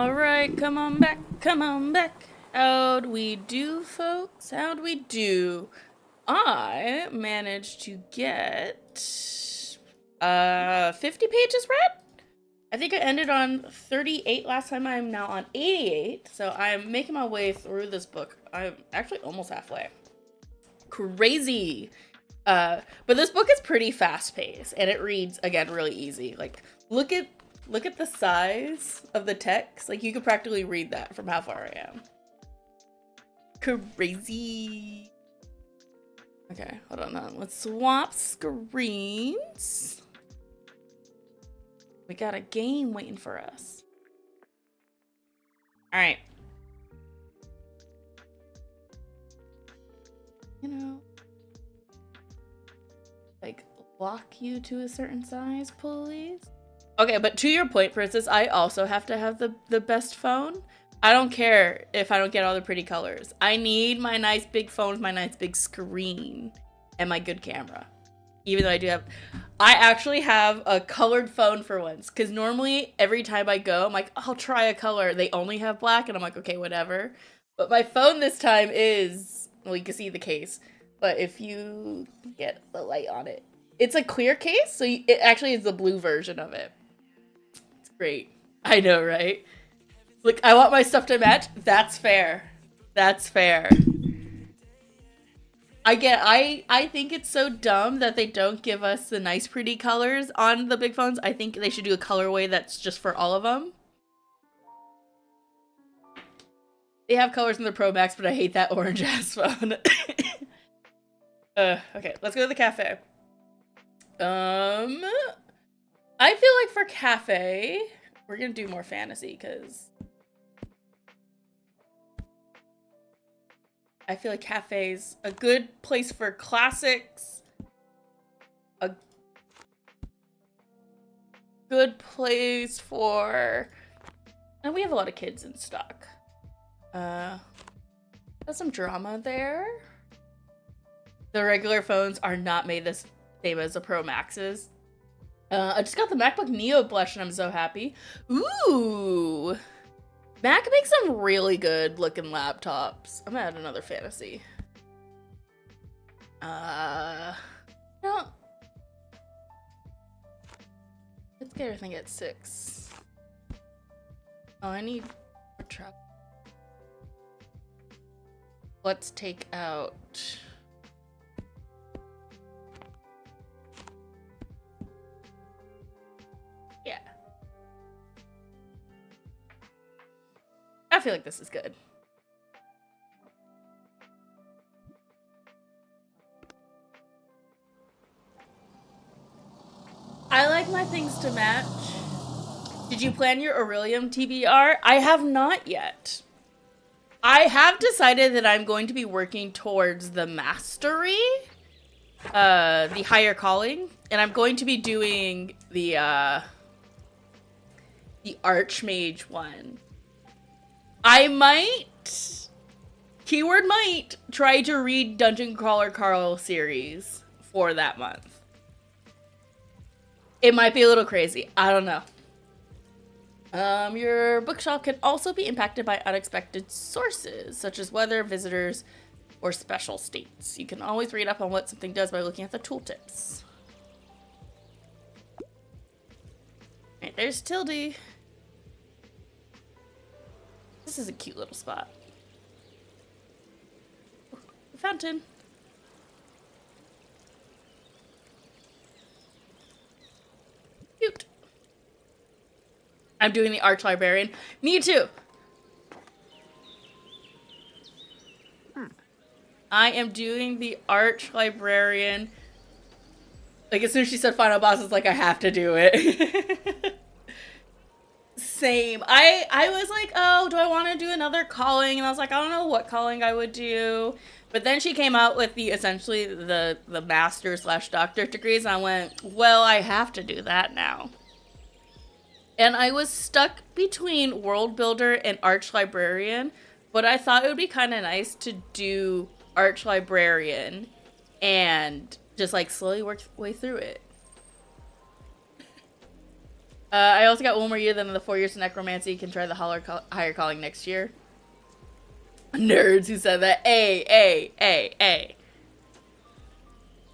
All right, come on back, come on back. How'd we do, folks? How'd we do? I managed to get 50 pages read. I think I ended on 38 last time. I'm now on 88, so I'm making my way through this book. I'm actually almost halfway. Crazy. But this book is pretty fast-paced, and it reads, again, really easy. Like, look at the size of the text. Like, you could practically read that from how far I am. Crazy. Okay, hold on. Let's swap screens. We got a game waiting for us. All right. You know, like, lock you to a certain size, please. Okay, but to your point, Princess, I also have to have the best phone. I don't care if I don't get all the pretty colors. I need my nice big phone with my nice big screen and my good camera. Even though I actually have a colored phone for once. Because normally, every time I go, I'm like, I'll try a color. They only have black, and I'm like, okay, whatever. But my phone this time is, well, you can see the case. But if you get the light on it, it's a clear case, so it actually is the blue version of it. It's great. I know, right? Look, I want my stuff to match. That's fair. That's fair. I think it's so dumb that they don't give us the nice pretty colors on the big phones. I think they should do a colorway that's just for all of them. They have colors in the Pro Max, but I hate that orange ass phone. Okay, let's go to the cafe. I feel like for cafe, we're gonna do more fantasy because I feel like cafe's a good place for classics. A good place for... And we have a lot of kids in stock. Got some drama there. The regular phones are not made the same as the Pro Maxes. I just got the MacBook Neo blush and I'm so happy. Ooh! Mac makes some really good looking laptops. I'm gonna add another fantasy. No. Let's get everything at 6. Oh, I need a truck. Let's take out... Yeah. I feel like this is good. I like my things to match. Did you plan your Aurelium TBR? I have not yet. I have decided that I'm going to be working towards the mastery, the higher calling, and I'm going to be doing the Archmage one. I might, keyword might, try to read Dungeon Crawler Carl series for that month. It might be a little crazy. I don't know. Your bookshop can also be impacted by unexpected sources, such as weather, visitors, or special states. You can always read up on what something does by looking at the tooltips. Alright, there's Tildy. This is a cute little spot. Oh, the fountain. Cute. I'm doing the Arch Librarian. Me too. I am doing the Arch Librarian. Like, as soon as she said final boss, it's like, I have to do it. Same. I was like, oh, do I want to do another calling? And I was like, I don't know what calling I would do. But then she came out with the, essentially, the master/doctorate degrees. And I went, well, I have to do that now. And I was stuck between World Builder and Arch Librarian. But I thought it would be kind of nice to do Arch Librarian and just, like, slowly work way through it. I also got one more year than the 4 years of necromancy. You can try the higher calling next year. Nerds who said that. A.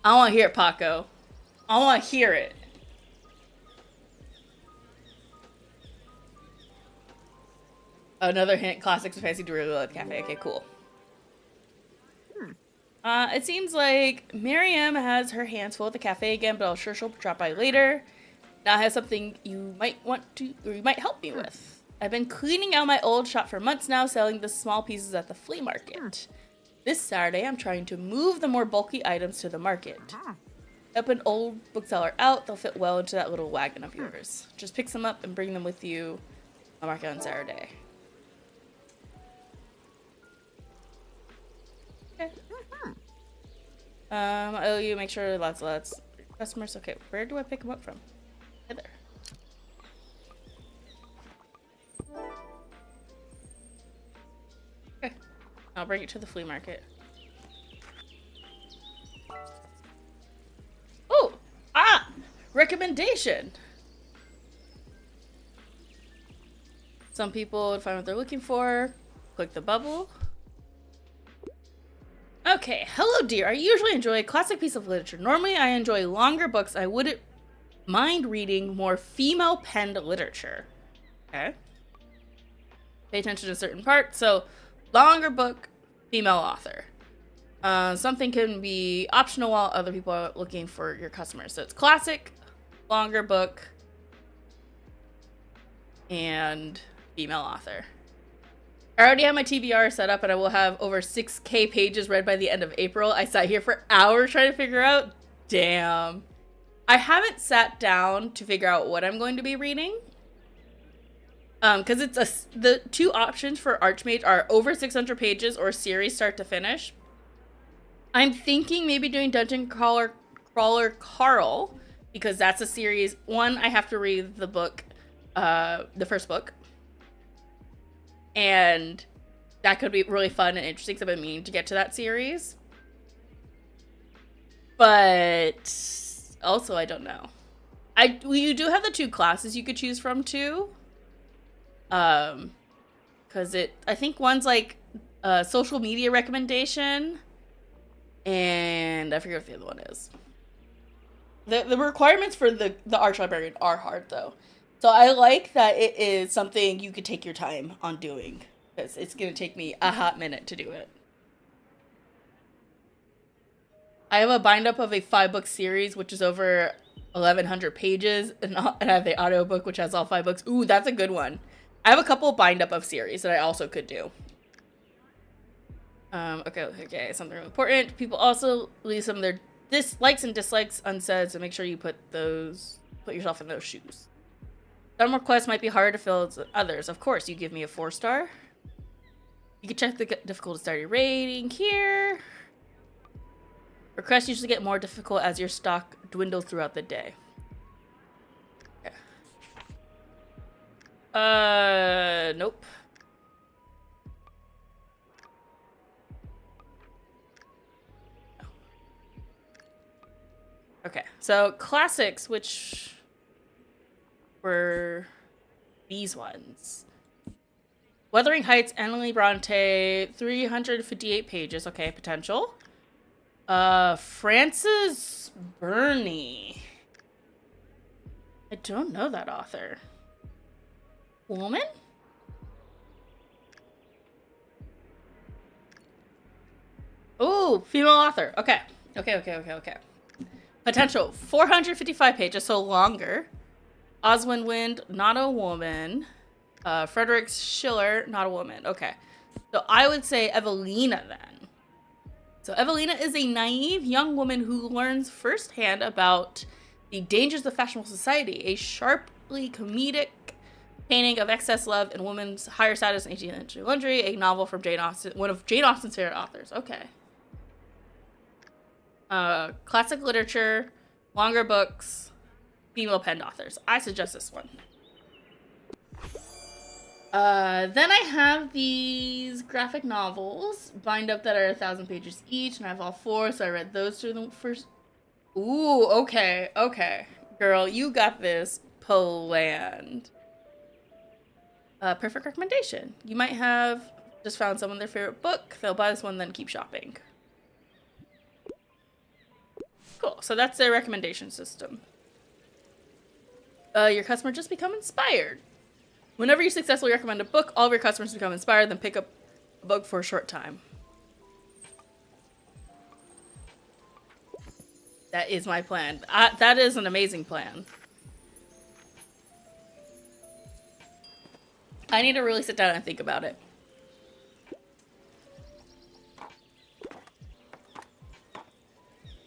I want to hear it, Paco. I want to hear it. Another hint, classics of fancy Dorito Cafe. Okay, cool. It seems like Miriam has her hands full at the cafe again, but I'm sure she'll drop by later. Now I have something you might want to, or you might help me with. I've been cleaning out my old shop for months now, selling the small pieces at the flea market. This Saturday, I'm trying to move the more bulky items to the market. Help an old bookseller out, they'll fit well into that little wagon of yours. Just pick some up and bring them with you on market on Saturday. Okay. I owe you, make sure lots customers. Okay, where do I pick them up from? Hither. Okay, I'll bring it to the flea market. Oh! Ah! Recommendation! Some people would find what they're looking for. Click the bubble. Okay, hello dear. I usually enjoy a classic piece of literature. Normally I enjoy longer books. I wouldn't mind reading more female penned literature. Okay. Pay attention to certain parts. So, longer book, female author. Something can be optional while other people are looking for your customers. So it's classic, longer book, and female author. I already have my TBR set up and I will have over 6K pages read by the end of April. I sat here for hours trying to figure out. Damn. I haven't sat down to figure out what I'm going to be reading. Because the two options for Archmage are over 600 pages or series start to finish. I'm thinking maybe doing Dungeon Crawler Carl, because that's a series. One, I have to read the book, the first book. And that could be really fun and interesting because I've been meaning to get to that series. But also, I don't know. You do have the two classes you could choose from too. Because I think one's like a social media recommendation, and I forget what the other one is. The requirements for the Arch Librarian are hard though. So I like that it is something you could take your time on doing, because it's going to take me a hot minute to do it. I have a bind up of a 5-book series, which is over 1,100 pages, and I have the audiobook, which has all 5 books. Ooh, that's a good one. I have a couple bind up of series that I also could do. Okay, something really important. People also leave some of their likes and dislikes unsaid, so make sure you put yourself in those shoes. Some requests might be harder to fill than others. Of course, you give me a 4-star. You can check the difficulty starting rating here. Requests usually get more difficult as your stock dwindles throughout the day. Okay. Nope. Okay, so classics, which were these ones. Wuthering Heights, Emily Bronte, 358 pages. Okay, potential. Frances Burney. I don't know that author. Woman? Ooh, female author. Okay. Potential, 455 pages, so longer. Oswin Wind, not a woman. Frederick Schiller, not a woman. Okay. So I would say Evelina then. So Evelina is a naive young woman who learns firsthand about the dangers of fashionable society. A sharply comedic painting of excess love and women's higher status in 18th century lingerie. A novel from Jane Austen, one of Jane Austen's favorite authors. Okay. Classic literature, longer books, female penned authors. I suggest this one. Then I have these graphic novels, bind up, that are 1,000 pages each, and I have all 4, so I read those through them first. Ooh, okay. Girl, you got this. planned. Perfect recommendation. You might have just found someone their favorite book. They'll buy this one, then keep shopping. Cool. So that's their recommendation system. Your customer just become inspired. Whenever you successfully recommend a book, all of your customers become inspired, then pick up a book for a short time. That is my plan. That is an amazing plan. I need to really sit down and think about it.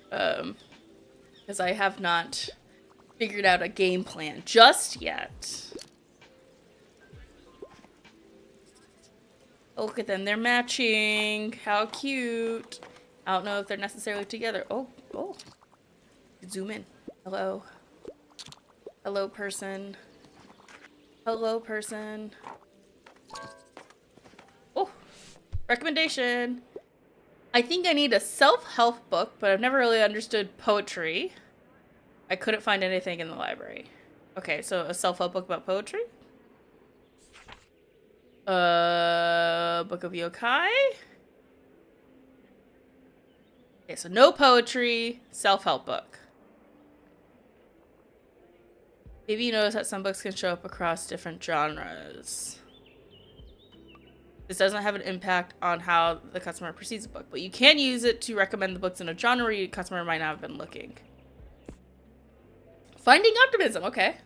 Because I have not figured out a game plan just yet. Oh, look at them. They're matching. How cute. I don't know if they're necessarily together. Oh. Zoom in. Hello. Hello, person. Hello, person. Oh, recommendation. I think I need a self-help book, but I've never really understood poetry. I couldn't find anything in the library. Okay, so a self-help book about poetry? Book of Yokai? Okay, so no poetry, self-help book. Maybe you notice that some books can show up across different genres. This doesn't have an impact on how the customer perceives a book, but you can use it to recommend the books in a genre your customer might not have been looking. Finding optimism, okay.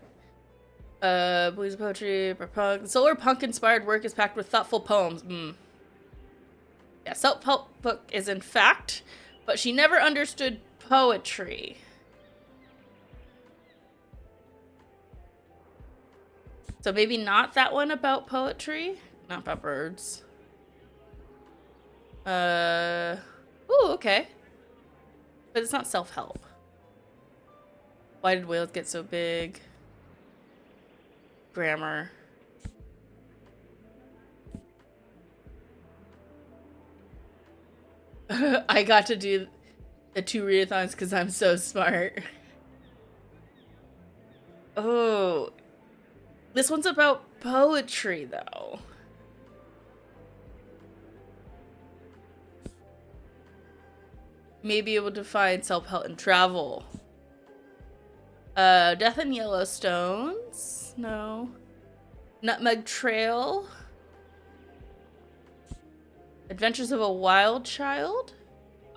Blues poetry, punk. Solar punk inspired work is packed with thoughtful poems. Yeah, self-help book is in fact, but she never understood poetry. So maybe not that one about poetry. Not about birds. Ooh, okay. But it's not self-help. Why did whales get so big? Grammar. I got to do the 2 readathons because I'm so smart. Oh. This one's about poetry, though. Maybe able to find self-help and travel. Death in Yellowstones? No. Nutmeg Trail? Adventures of a Wild Child?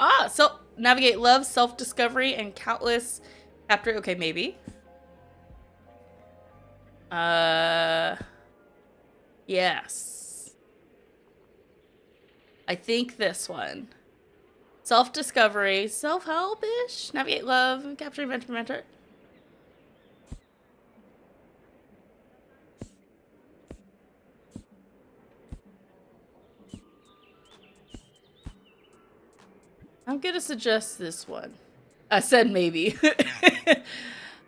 Ah, so navigate love, self-discovery, and countless chapter. Okay, maybe. Yes. I think this one. Self-discovery, self-help-ish, navigate love, capture mentor. I'm gonna suggest this one. I said maybe.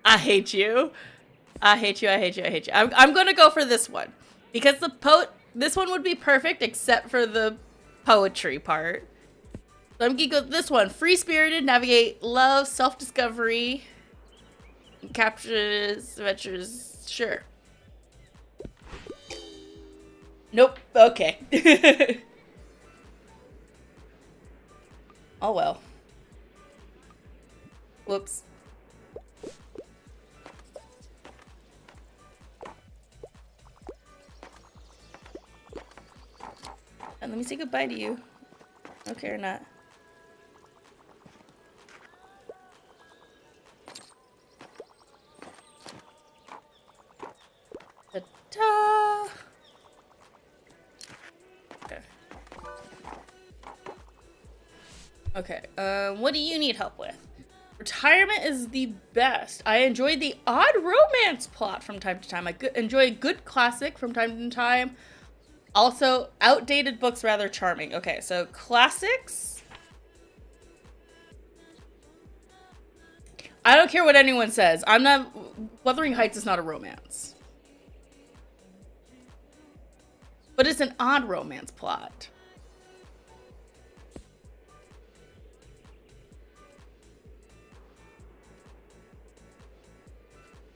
I hate you. I hate you. I'm gonna go for this one because this one would be perfect except for the poetry part. So I'm gonna go with this one. Free-spirited, navigate love, self-discovery, captures, adventures. Sure. Nope. Okay. Oh well. Whoops. And let me say goodbye to you. Okay or not. Ta-da! Okay. What do you need help with? Retirement is the best. I enjoy the odd romance plot from time to time. I enjoy a good classic from time to time. Also, outdated books rather charming. Okay, so classics. I don't care what anyone says. I'm not... Wuthering Heights is not a romance. But it's an odd romance plot.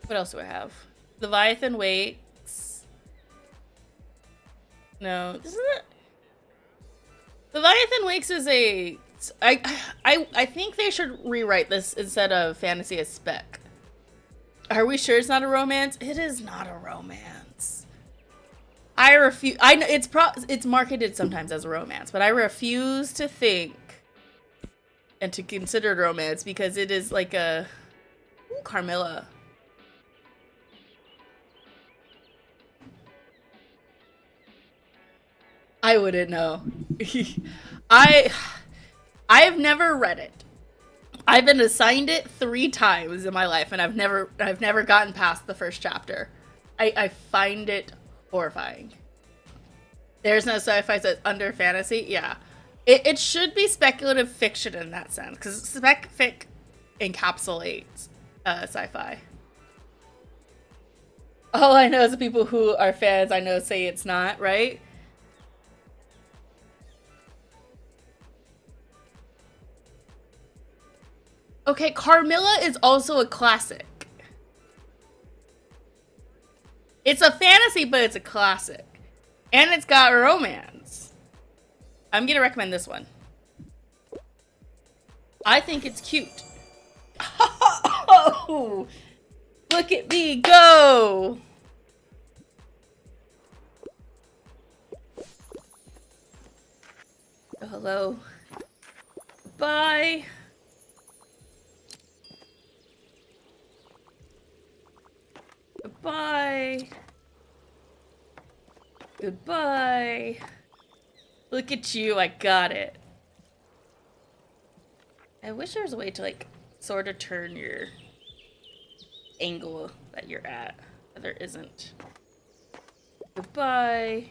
What else do I have? Leviathan Wakes. No, this is it. Leviathan Wakes is a. I think they should rewrite this instead of fantasy as spec. Are we sure it's not a romance? It is not a romance. I refuse. I know it's marketed sometimes as a romance, but I refuse to think and to consider it romance because it is like a. Ooh, Carmilla. I wouldn't know. I have never read it. I've been assigned it 3 times in my life, and I've never gotten past the first chapter. I find it horrifying. There's no sci-fi that's under fantasy. Yeah, it should be speculative fiction in that sense because spec fic encapsulates sci-fi. All I know is the people who are fans I know say it's not, right? Okay, Carmilla is also a classic. It's a fantasy, but it's a classic. And it's got romance. I'm gonna recommend this one. I think it's cute. Oh, look at me go! Oh, hello. Bye. Goodbye. Goodbye. Look at you, I got it. I wish there was a way to like sort of turn your angle that you're at, but there isn't. Goodbye.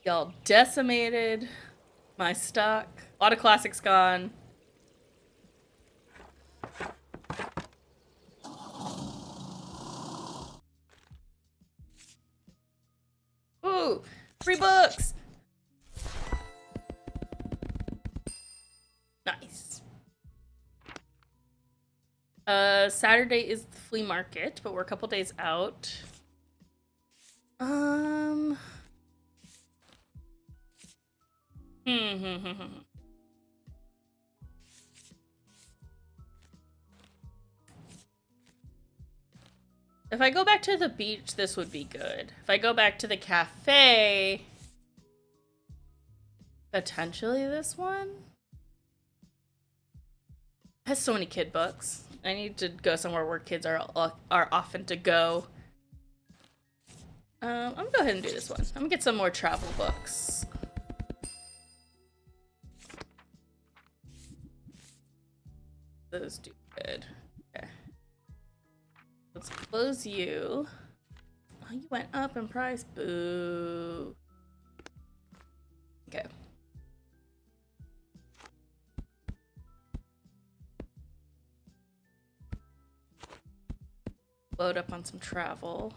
Y'all decimated my stock. A lot of classics gone. Ooh, free books! Nice. Saturday is the flea market, but we're a couple days out. If I go back to the beach, this would be good. If I go back to the cafe, potentially this one? It has so many kid books. I need to go somewhere where kids are often to go. I'm gonna go ahead and do this one. I'm gonna get some more travel books. Those do good. Okay. Let's close you. Oh, you went up in price. Boo. Okay. Load up on some travel.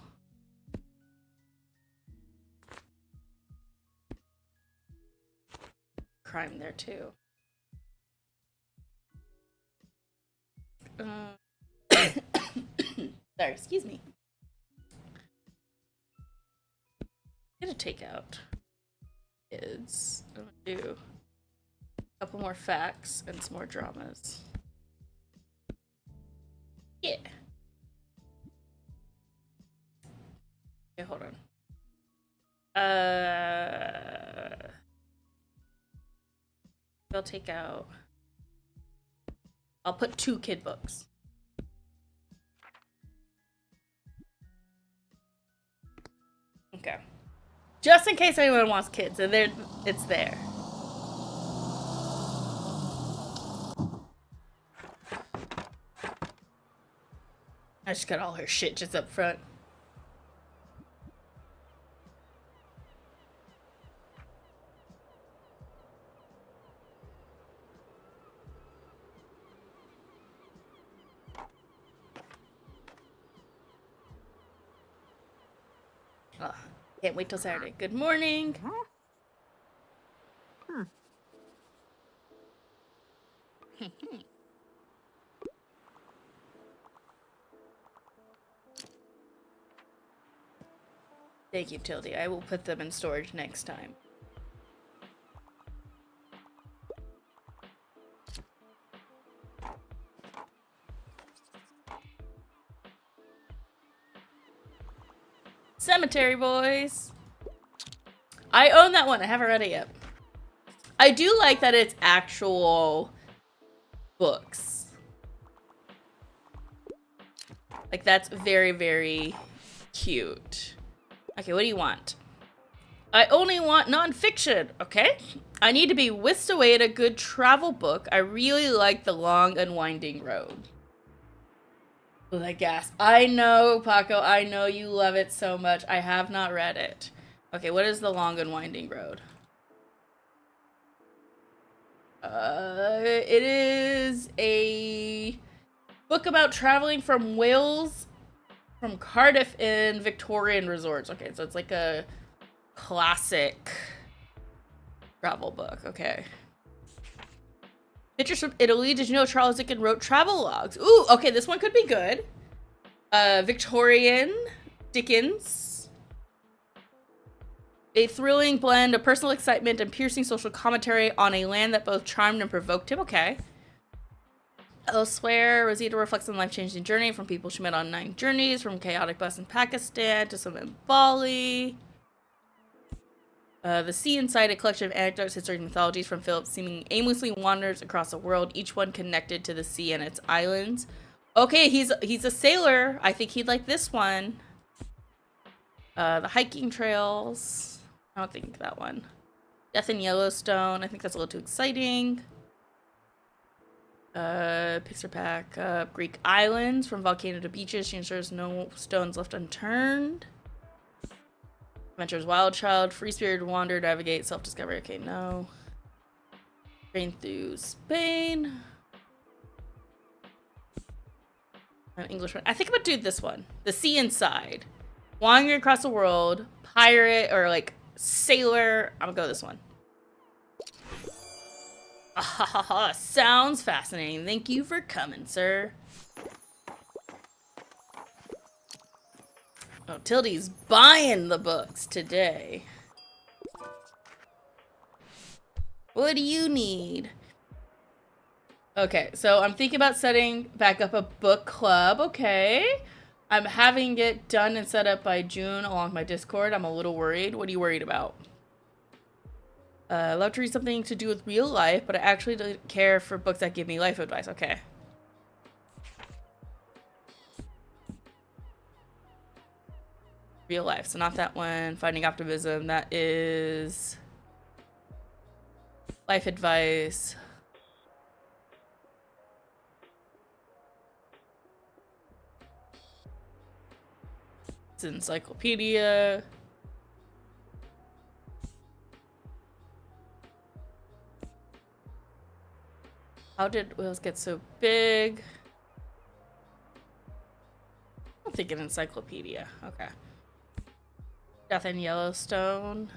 Crime there too. Sorry, excuse me. Get a takeout. Kids. I'm gonna do a couple more facts and some more dramas. Yeah. Okay, hold on. I'll take out. I'll put 2 kid books. Okay. Just in case anyone wants kids, and it's there. I just got all her shit just up front. Oh, can't wait till Saturday. Good morning. Thank you, Tildy. I will put them in storage next time. Cemetery Boys. I own that one. I haven't read it yet. I do like that it's actual books. Like, that's very, very cute. Okay, what do you want? I only want nonfiction. Okay. I need to be whisked away at a good travel book. I really like The Long and Winding Road. Oh, that gas. I know, Paco. I know you love it so much. I have not read it. Okay, what is The Long and Winding Road? It is a book about traveling from Wales, from Cardiff in Victorian resorts. Okay, so it's like a classic travel book. Okay. Pictures from Italy. Did you know Charles Dickens wrote travel logs? Ooh, okay, this one could be good. Victorian Dickens. A thrilling blend of personal excitement and piercing social commentary on a land that both charmed and provoked him. Okay. Elsewhere, Rosita reflects on a life-changing journey from people she met on 9 journeys, from chaotic bus in Pakistan to some in Bali. The Sea Inside, a collection of anecdotes, histories, and mythologies from Philip seeming aimlessly wanders across the world, each one connected to the sea and its islands. Okay, he's a sailor. I think he'd like this one. The Hiking Trails. I don't think that one. Death in Yellowstone. I think that's a little too exciting. Pixar Pack. Greek Islands. From volcano to beaches, she ensures no stones left unturned. Adventures Wild Child, Free Spirited Wander, Navigate, Self-Discovery. Okay, no. Train through Spain. An English one. I think I'm gonna do this one. The Sea Inside. Wandering across the world, pirate, or like sailor. I'm gonna go this one. Sounds fascinating. Thank you for coming, sir. Oh, Tildy's buying the books today. What do you need? Okay, so I'm thinking about setting back up a book club. Okay. I'm having it done and set up by June along with my Discord. I'm a little worried. What are you worried about? I love to read something to do with real life, but I actually don't care for books that give me life advice. Okay. Real life, so not that one. Finding Optimism, that is life advice. It's encyclopedia. How did whales get so big? I don't think an encyclopedia. Okay. Death in Yellowstone.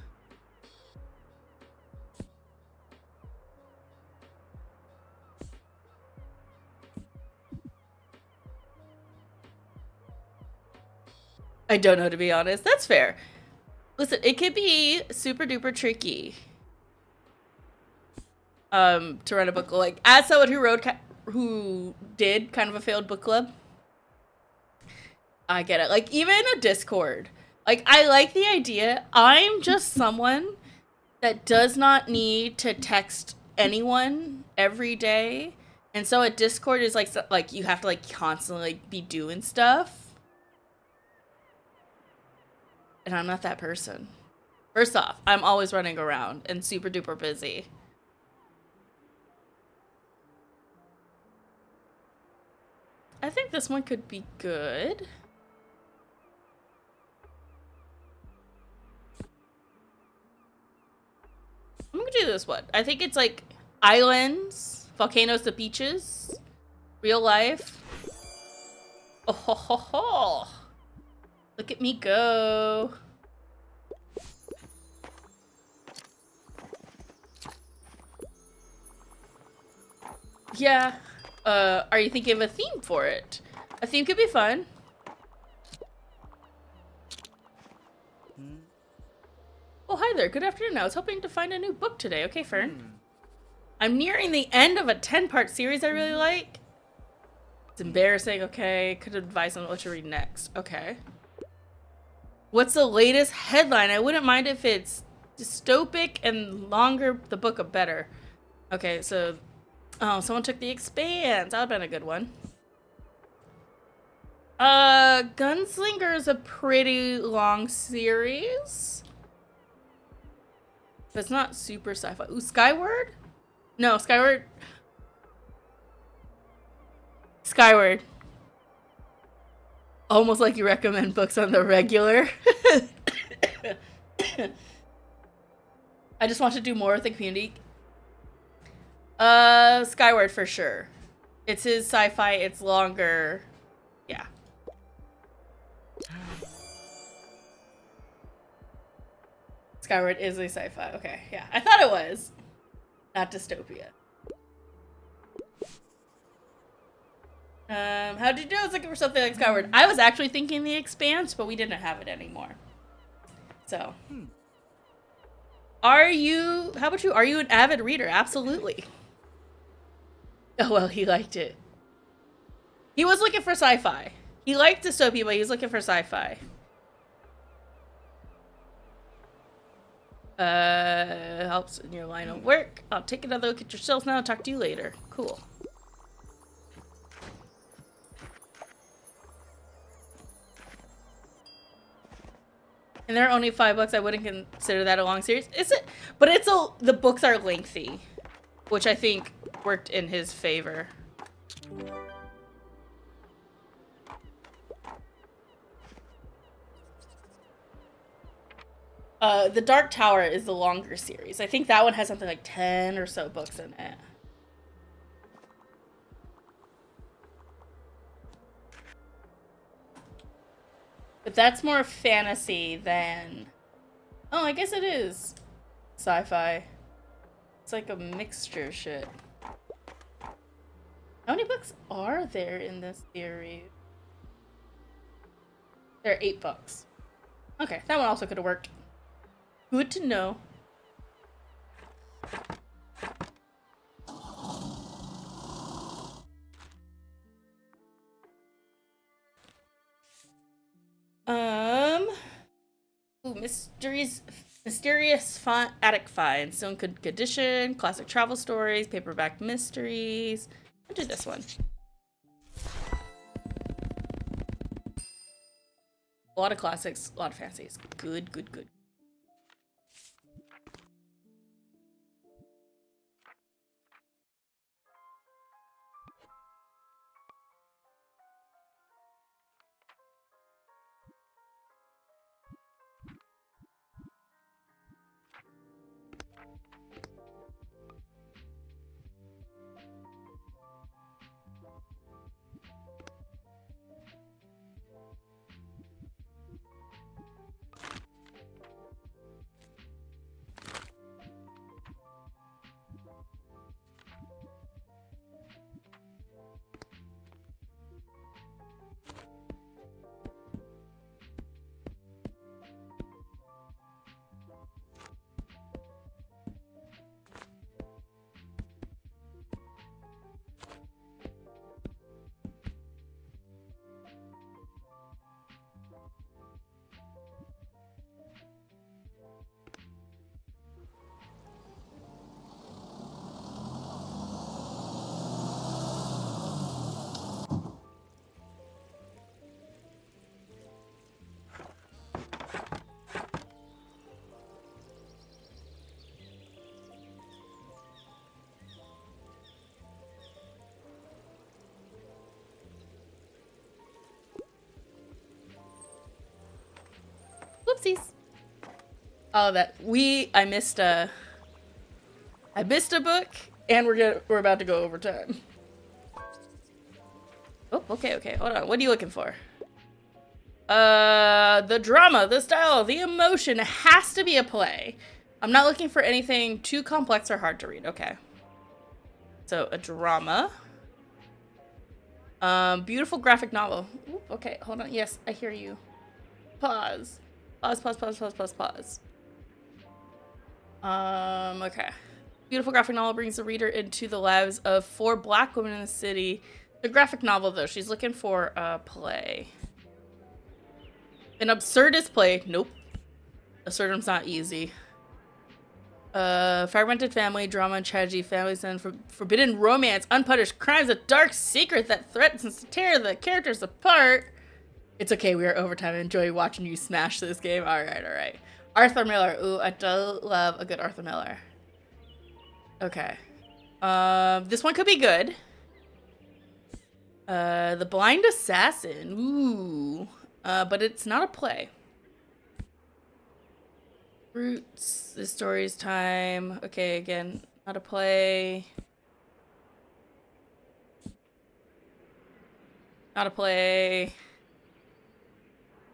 I don't know, to be honest. That's fair. Listen, it could be super duper tricky to run a book club. Like, as someone who did kind of a failed book club, I get it. Like, even a Discord. Like, I like the idea. I'm just someone that does not need to text anyone every day. And so a Discord is like you have to like constantly be doing stuff. And I'm not that person. First off, I'm always running around and super duper busy. I think this one could be good. I'm gonna do this one. I think it's like islands, volcanoes to beaches, real life. Oh ho ho ho. Look at me go. Yeah. Are you thinking of a theme for it? A theme could be fun. Taylor, good afternoon. I was hoping to find a new book today. Okay, Fern. I'm nearing the end of a 10-part series I really like. It's embarrassing, okay. Could advise on what to read next. Okay. What's the latest headline? I wouldn't mind if it's dystopic and longer, the book, better. Okay, so... Oh, someone took The Expanse. That would've been a good one. Gunslinger is a pretty long series. But it's not super sci-fi. Ooh, Skyward? No, Skyward. Skyward. Almost like you recommend books on the regular. I just want to do more with the community. Skyward for sure. It's his sci-fi, it's longer. Yeah. Skyward is a sci-fi. Okay, yeah. I thought it was. Not dystopia. How did you know I was looking for something like Skyward? I was actually thinking The Expanse, but we didn't have it anymore. So. Are you, how about you? Are you an avid reader? Absolutely. Oh, well, he liked it. He was looking for sci-fi. He liked dystopia, but he was looking for sci-fi. Helps in your line of work. I'll take another look at your shelves now and talk to you later. Cool. And there are only 5 books. I wouldn't consider that a long series. Is it? But it's the books are lengthy, which I think worked in his favor. The Dark Tower is the longer series. I think that one has something like 10 or so books in it. But that's more fantasy than... Oh, I guess it is sci-fi. It's like a mixture shit. How many books are there in this series? There are 8 books. Okay, that one also could have worked. Good to know. Ooh, mysterious attic finds, still in good condition, classic travel stories, paperback mysteries. I'll do this one. A lot of classics, a lot of fancies. Good, good, good. Whoopsies. Oh, I missed a book, and we're about to go over time. Oh, okay, hold on. What are you looking for? The drama, the style, the emotion. It has to be a play. I'm not looking for anything too complex or hard to read. Okay. So, a drama. Beautiful graphic novel. Ooh, okay, hold on. Yes, I hear you. Pause. Pause. Okay. Beautiful graphic novel brings the reader into the lives of 4 black women in the city. The graphic novel, though, she's looking for a play. An absurdist play. Nope. Absurdum's not easy. Fragmented family, drama and tragedy, families and forbidden romance, unpunished crimes, a dark secret that threatens to tear the characters apart. It's okay, we are overtime. I enjoy watching you smash this game. Alright. Arthur Miller. Ooh, I do love a good Arthur Miller. Okay. This one could be good. The Blind Assassin. Ooh. But it's not a play. Roots. This story's time. Okay, again, not a play. Not a play.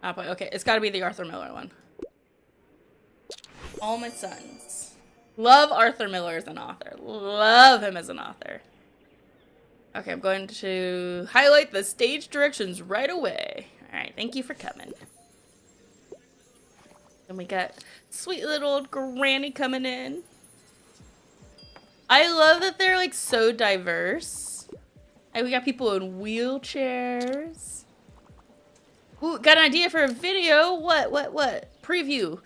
Not a play. Okay, it's gotta be the Arthur Miller one. All My Sons. Love Arthur Miller as an author. Love him as an author. Okay, I'm going to highlight the stage directions right away. Alright, thank you for coming. And we got sweet little old granny coming in. I love that they're like so diverse. And we got people in wheelchairs. Ooh, got an idea for a video? What? Preview.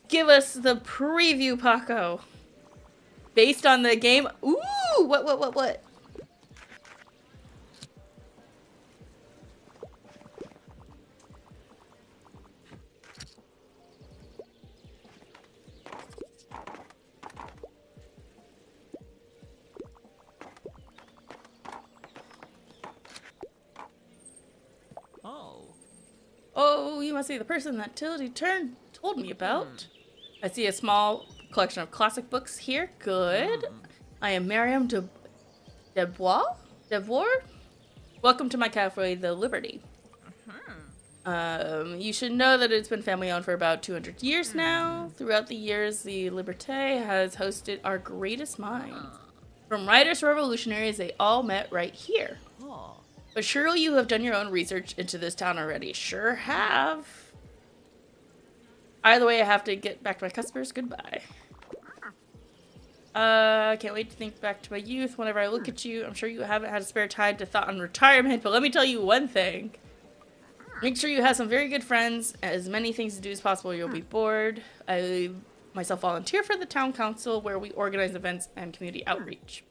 Give us the preview, Paco. Based on the game. Ooh, what? Oh, you must be the person that Tildy told me about. I see a small collection of classic books here. Good. I am Miriam Debois? Welcome to my cafe, The Liberty. You should know that it's been family owned for about 200 years now. Throughout the years, the Liberté has hosted our greatest minds. From writers to revolutionaries, they all met right here. But surely you have done your own research into this town already. Sure have. Either way, I have to get back to my customers. Goodbye. I can't wait to think back to my youth. Whenever I look at you, I'm sure you haven't had a spare time to thought on retirement, but let me tell you one thing. Make sure you have some very good friends, as many things to do as possible. You'll be bored. I myself volunteer for the town council, where we organize events and community outreach.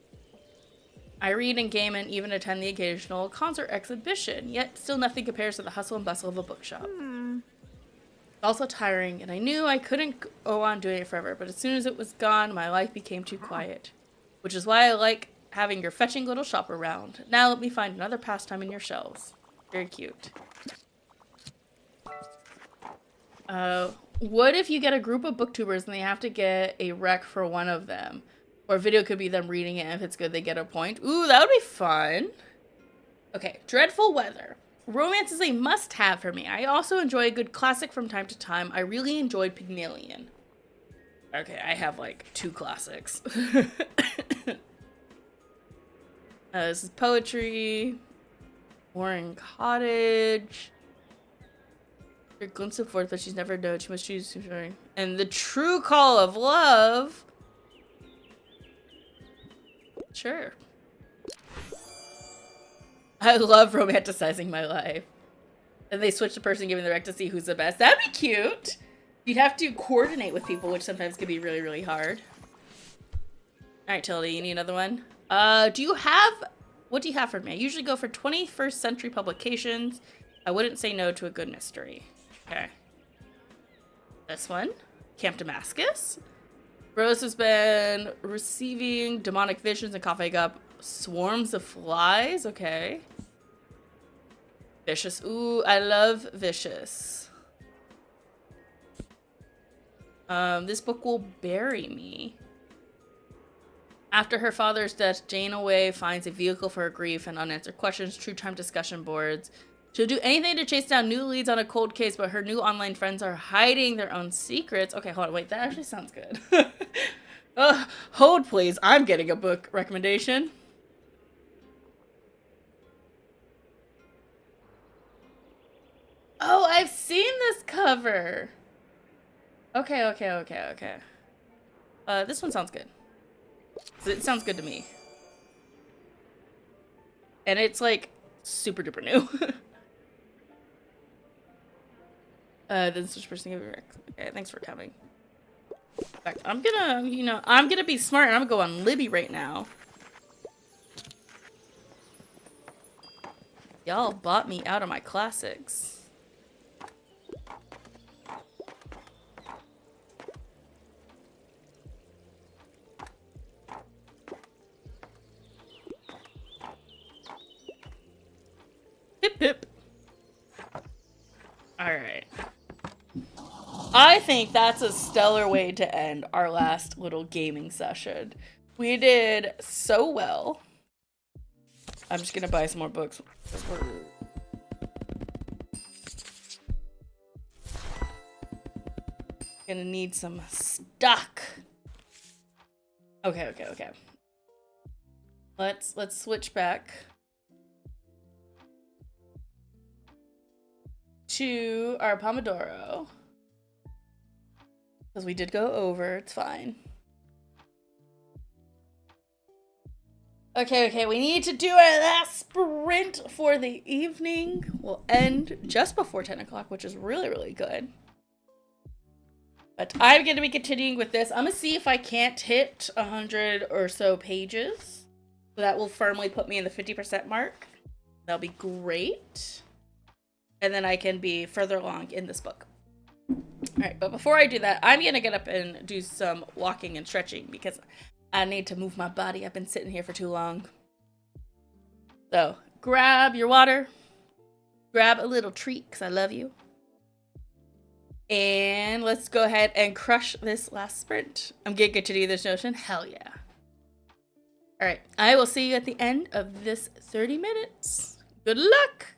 I read and game and even attend the occasional concert exhibition, yet still nothing compares to the hustle and bustle of a bookshop. It's also tiring, and I knew I couldn't go on doing it forever, but as soon as it was gone, my life became too quiet. Which is why I like having your fetching little shop around. Now let me find another pastime in your shelves. Very cute. What if you get a group of booktubers and they have to get a rec for one of them? Or a video could be them reading it, and if it's good, they get a point. Ooh, that would be fun. Okay, dreadful weather. Romance is a must-have for me. I also enjoy a good classic from time to time. I really enjoyed Pygmalion. Okay, I have like 2 classics. This is poetry. Warren Cottage. Her glimpse of forth, but she's never known. She must choose. And The True Call of Love. Sure. I love romanticizing my life. And they switch the person giving the rec to see who's the best. That'd be cute. You'd have to coordinate with people, which sometimes can be really, really hard. Alright, Tildy, you need another one? What do you have for me? I usually go for 21st century publications. I wouldn't say no to a good mystery. Okay. This one. Camp Damascus. Rose has been receiving demonic visions and coughing up swarms of flies. Okay. Vicious. Ooh, I love Vicious. This book will bury me. After her father's death, Jane Away finds a vehicle for her grief and unanswered questions, true time discussion boards. She'll do anything to chase down new leads on a cold case, but her new online friends are hiding their own secrets. Okay, hold on, wait, that actually sounds good. Hold, please. I'm getting a book recommendation. Oh, I've seen this cover. Okay. This one sounds good. It sounds good to me. And it's like super duper new. This is person give Rick. Okay, thanks for coming. In fact, I'm gonna, I'm gonna be smart and I'm gonna go on Libby right now. Y'all bought me out of my classics. Hip hip. Alright. I think that's a stellar way to end our last little gaming session. We did so well. I'm just gonna buy some more books. Gonna need some stock. Okay. Let's switch back to our Pomodoro. Because we did go over, it's fine. Okay, we need to do our last sprint for the evening. We'll end just before 10 o'clock, which is really, really good. But I'm going to be continuing with this. I'm going to see if I can't hit 100 or so pages. So that will firmly put me in the 50% mark. That'll be great. And then I can be further along in this book. Alright, but before I do that, I'm going to get up and do some walking and stretching because I need to move my body. I've been sitting here for too long. So, grab your water. Grab a little treat because I love you. And let's go ahead and crush this last sprint. I'm going to continue this notion. Hell yeah. Alright, I will see you at the end of this 30 minutes. Good luck!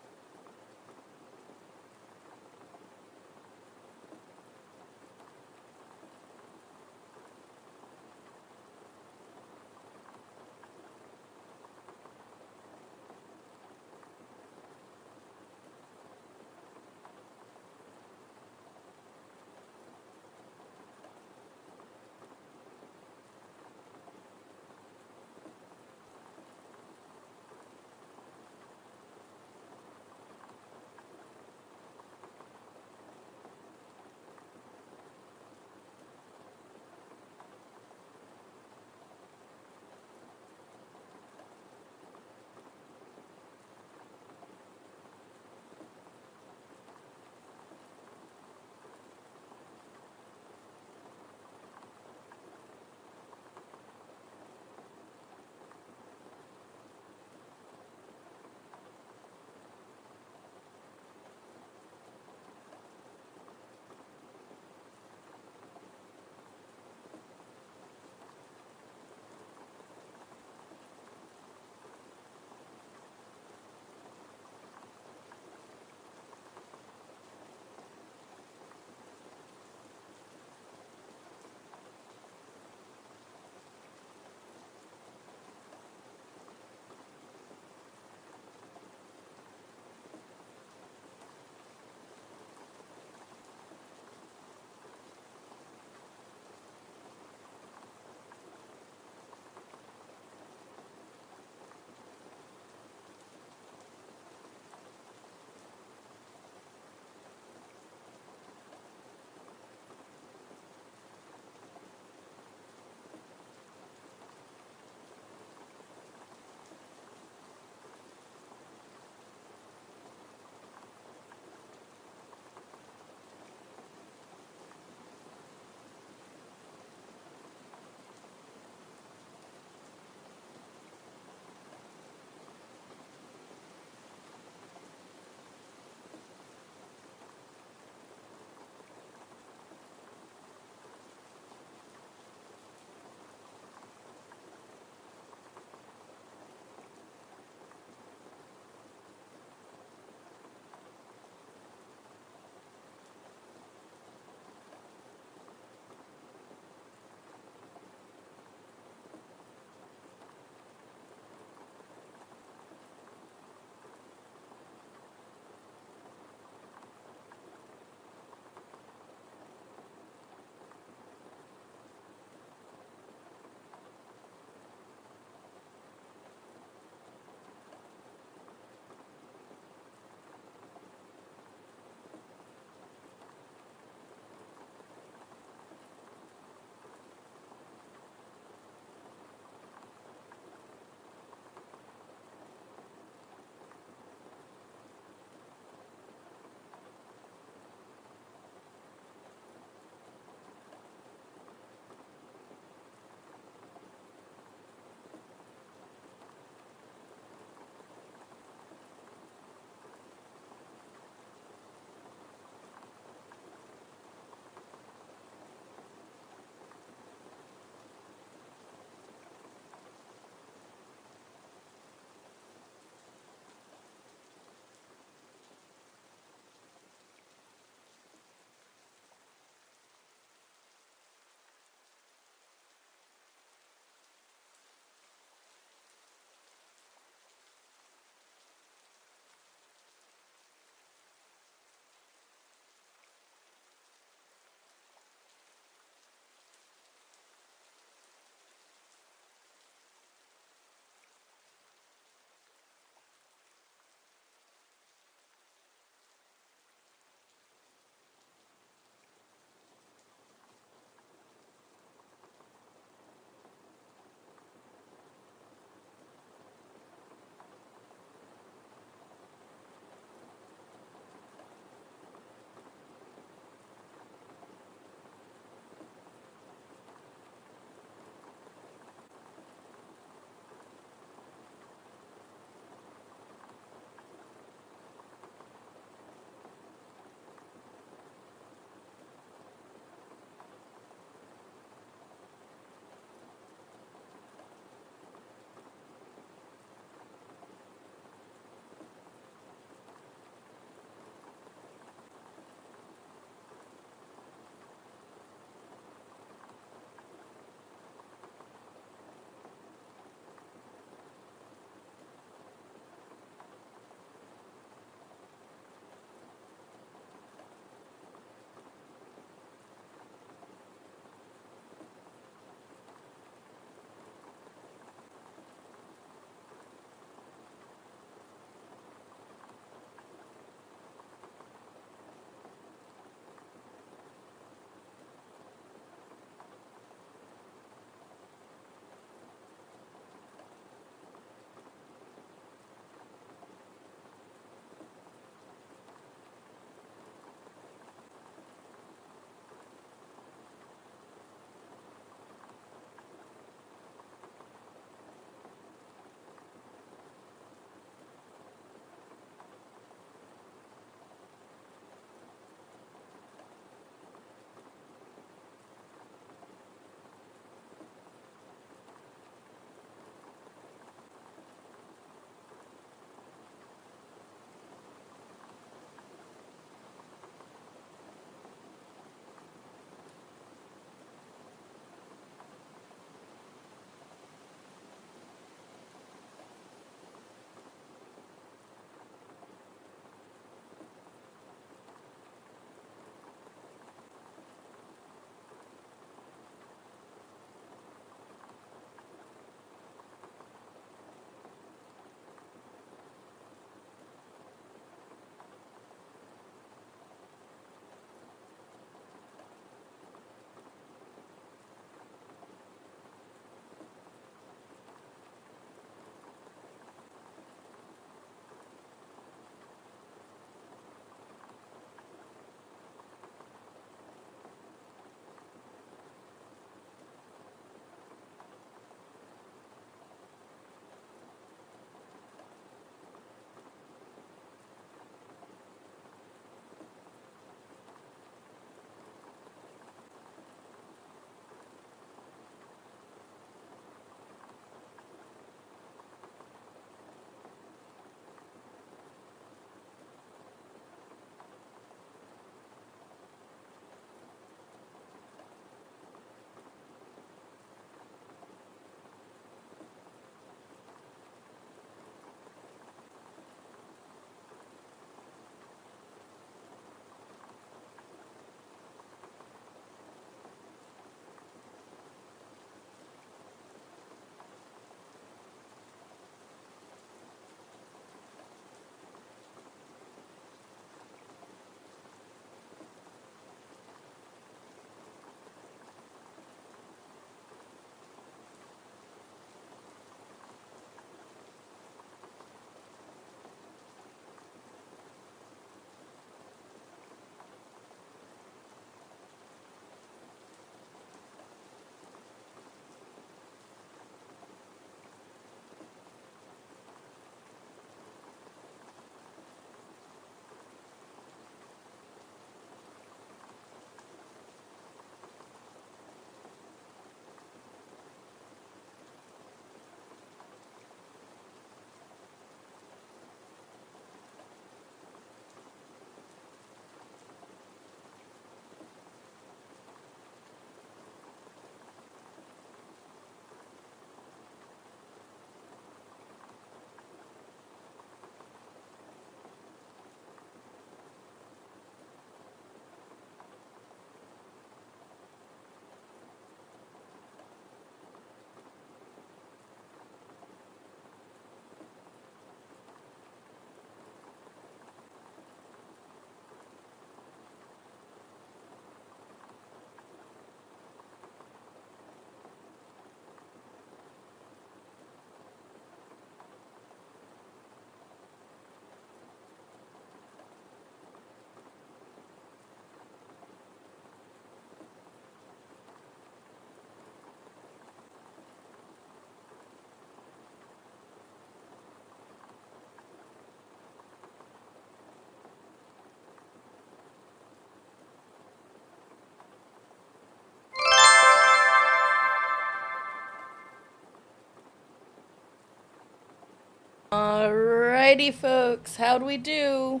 Alrighty, folks. How'd we do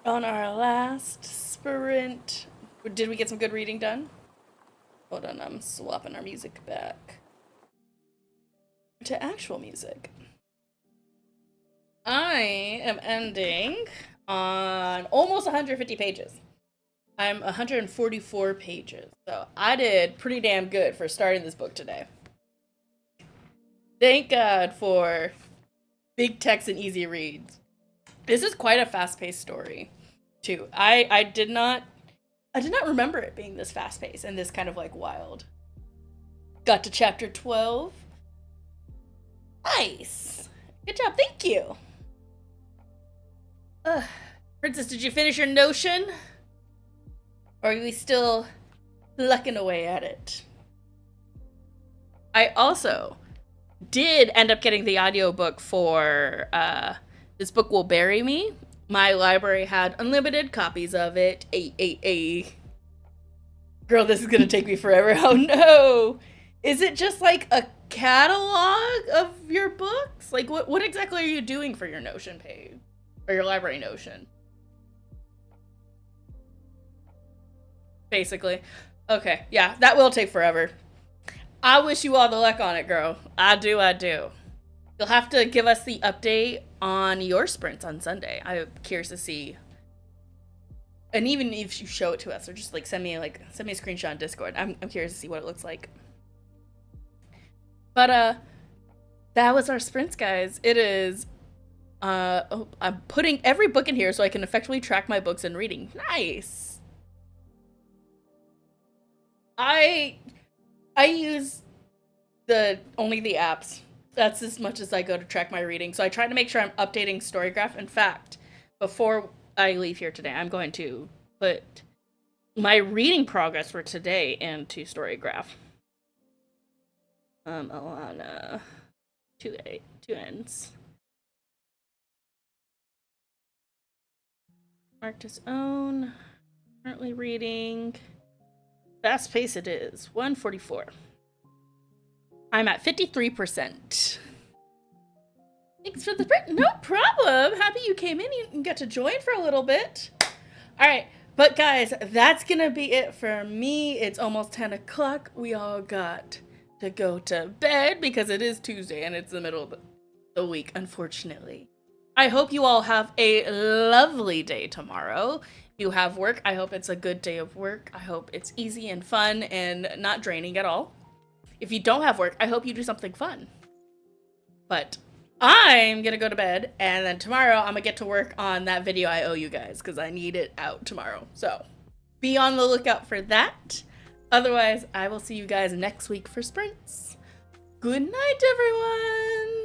on our last sprint? Did we get some good reading done? Hold on, I'm swapping our music back to actual music. I am ending on almost 150 pages. I'm 144 pages, so I did pretty damn good for starting this book today. Thank God for big text and easy reads. This is quite a fast-paced story, too. I did not remember it being this fast-paced and this kind of like wild. Got to chapter 12. Nice. Good job. Thank you. Princess, did you finish your notion? Or are we still plucking away at it? I also did end up getting the audiobook for This Book Will Bury Me. My library had unlimited copies of it. Girl, this is gonna take me forever. Oh no! Is it just like a catalog of your books? Like what exactly are you doing for your Notion page? Or your library Notion? Basically. Okay, yeah, that will take forever. I wish you all the luck on it, girl. I do. You'll have to give us the update on your sprints on Sunday. I'm curious to see. And even if you show it to us or just like send me a screenshot on Discord. I'm curious to see what it looks like. But that was our sprints, guys. It is I'm putting every book in here so I can effectively track my books and reading. Nice. I use only the apps. That's as much as I go to track my reading. So I try to make sure I'm updating Storygraph. In fact, before I leave here today, I'm going to put my reading progress for today into Storygraph. Alana, two ends. Marked as own. Currently reading. Fast pace it is. 144. I'm at 53%. Thanks for the print. No problem. Happy you came in and got to join for a little bit. All right. But guys, that's going to be it for me. It's almost 10 o'clock. We all got to go to bed because it is Tuesday and it's the middle of the week, unfortunately. I hope you all have a lovely day tomorrow. If you have work, I hope it's a good day of work. I hope it's easy and fun and not draining at all. If you don't have work, I hope you do something fun. But I'm gonna go to bed, and then tomorrow I'm gonna get to work on that video I owe you guys, because I need it out tomorrow. So be on the lookout for that. Otherwise, I will see you guys next week for sprints. Good night, everyone!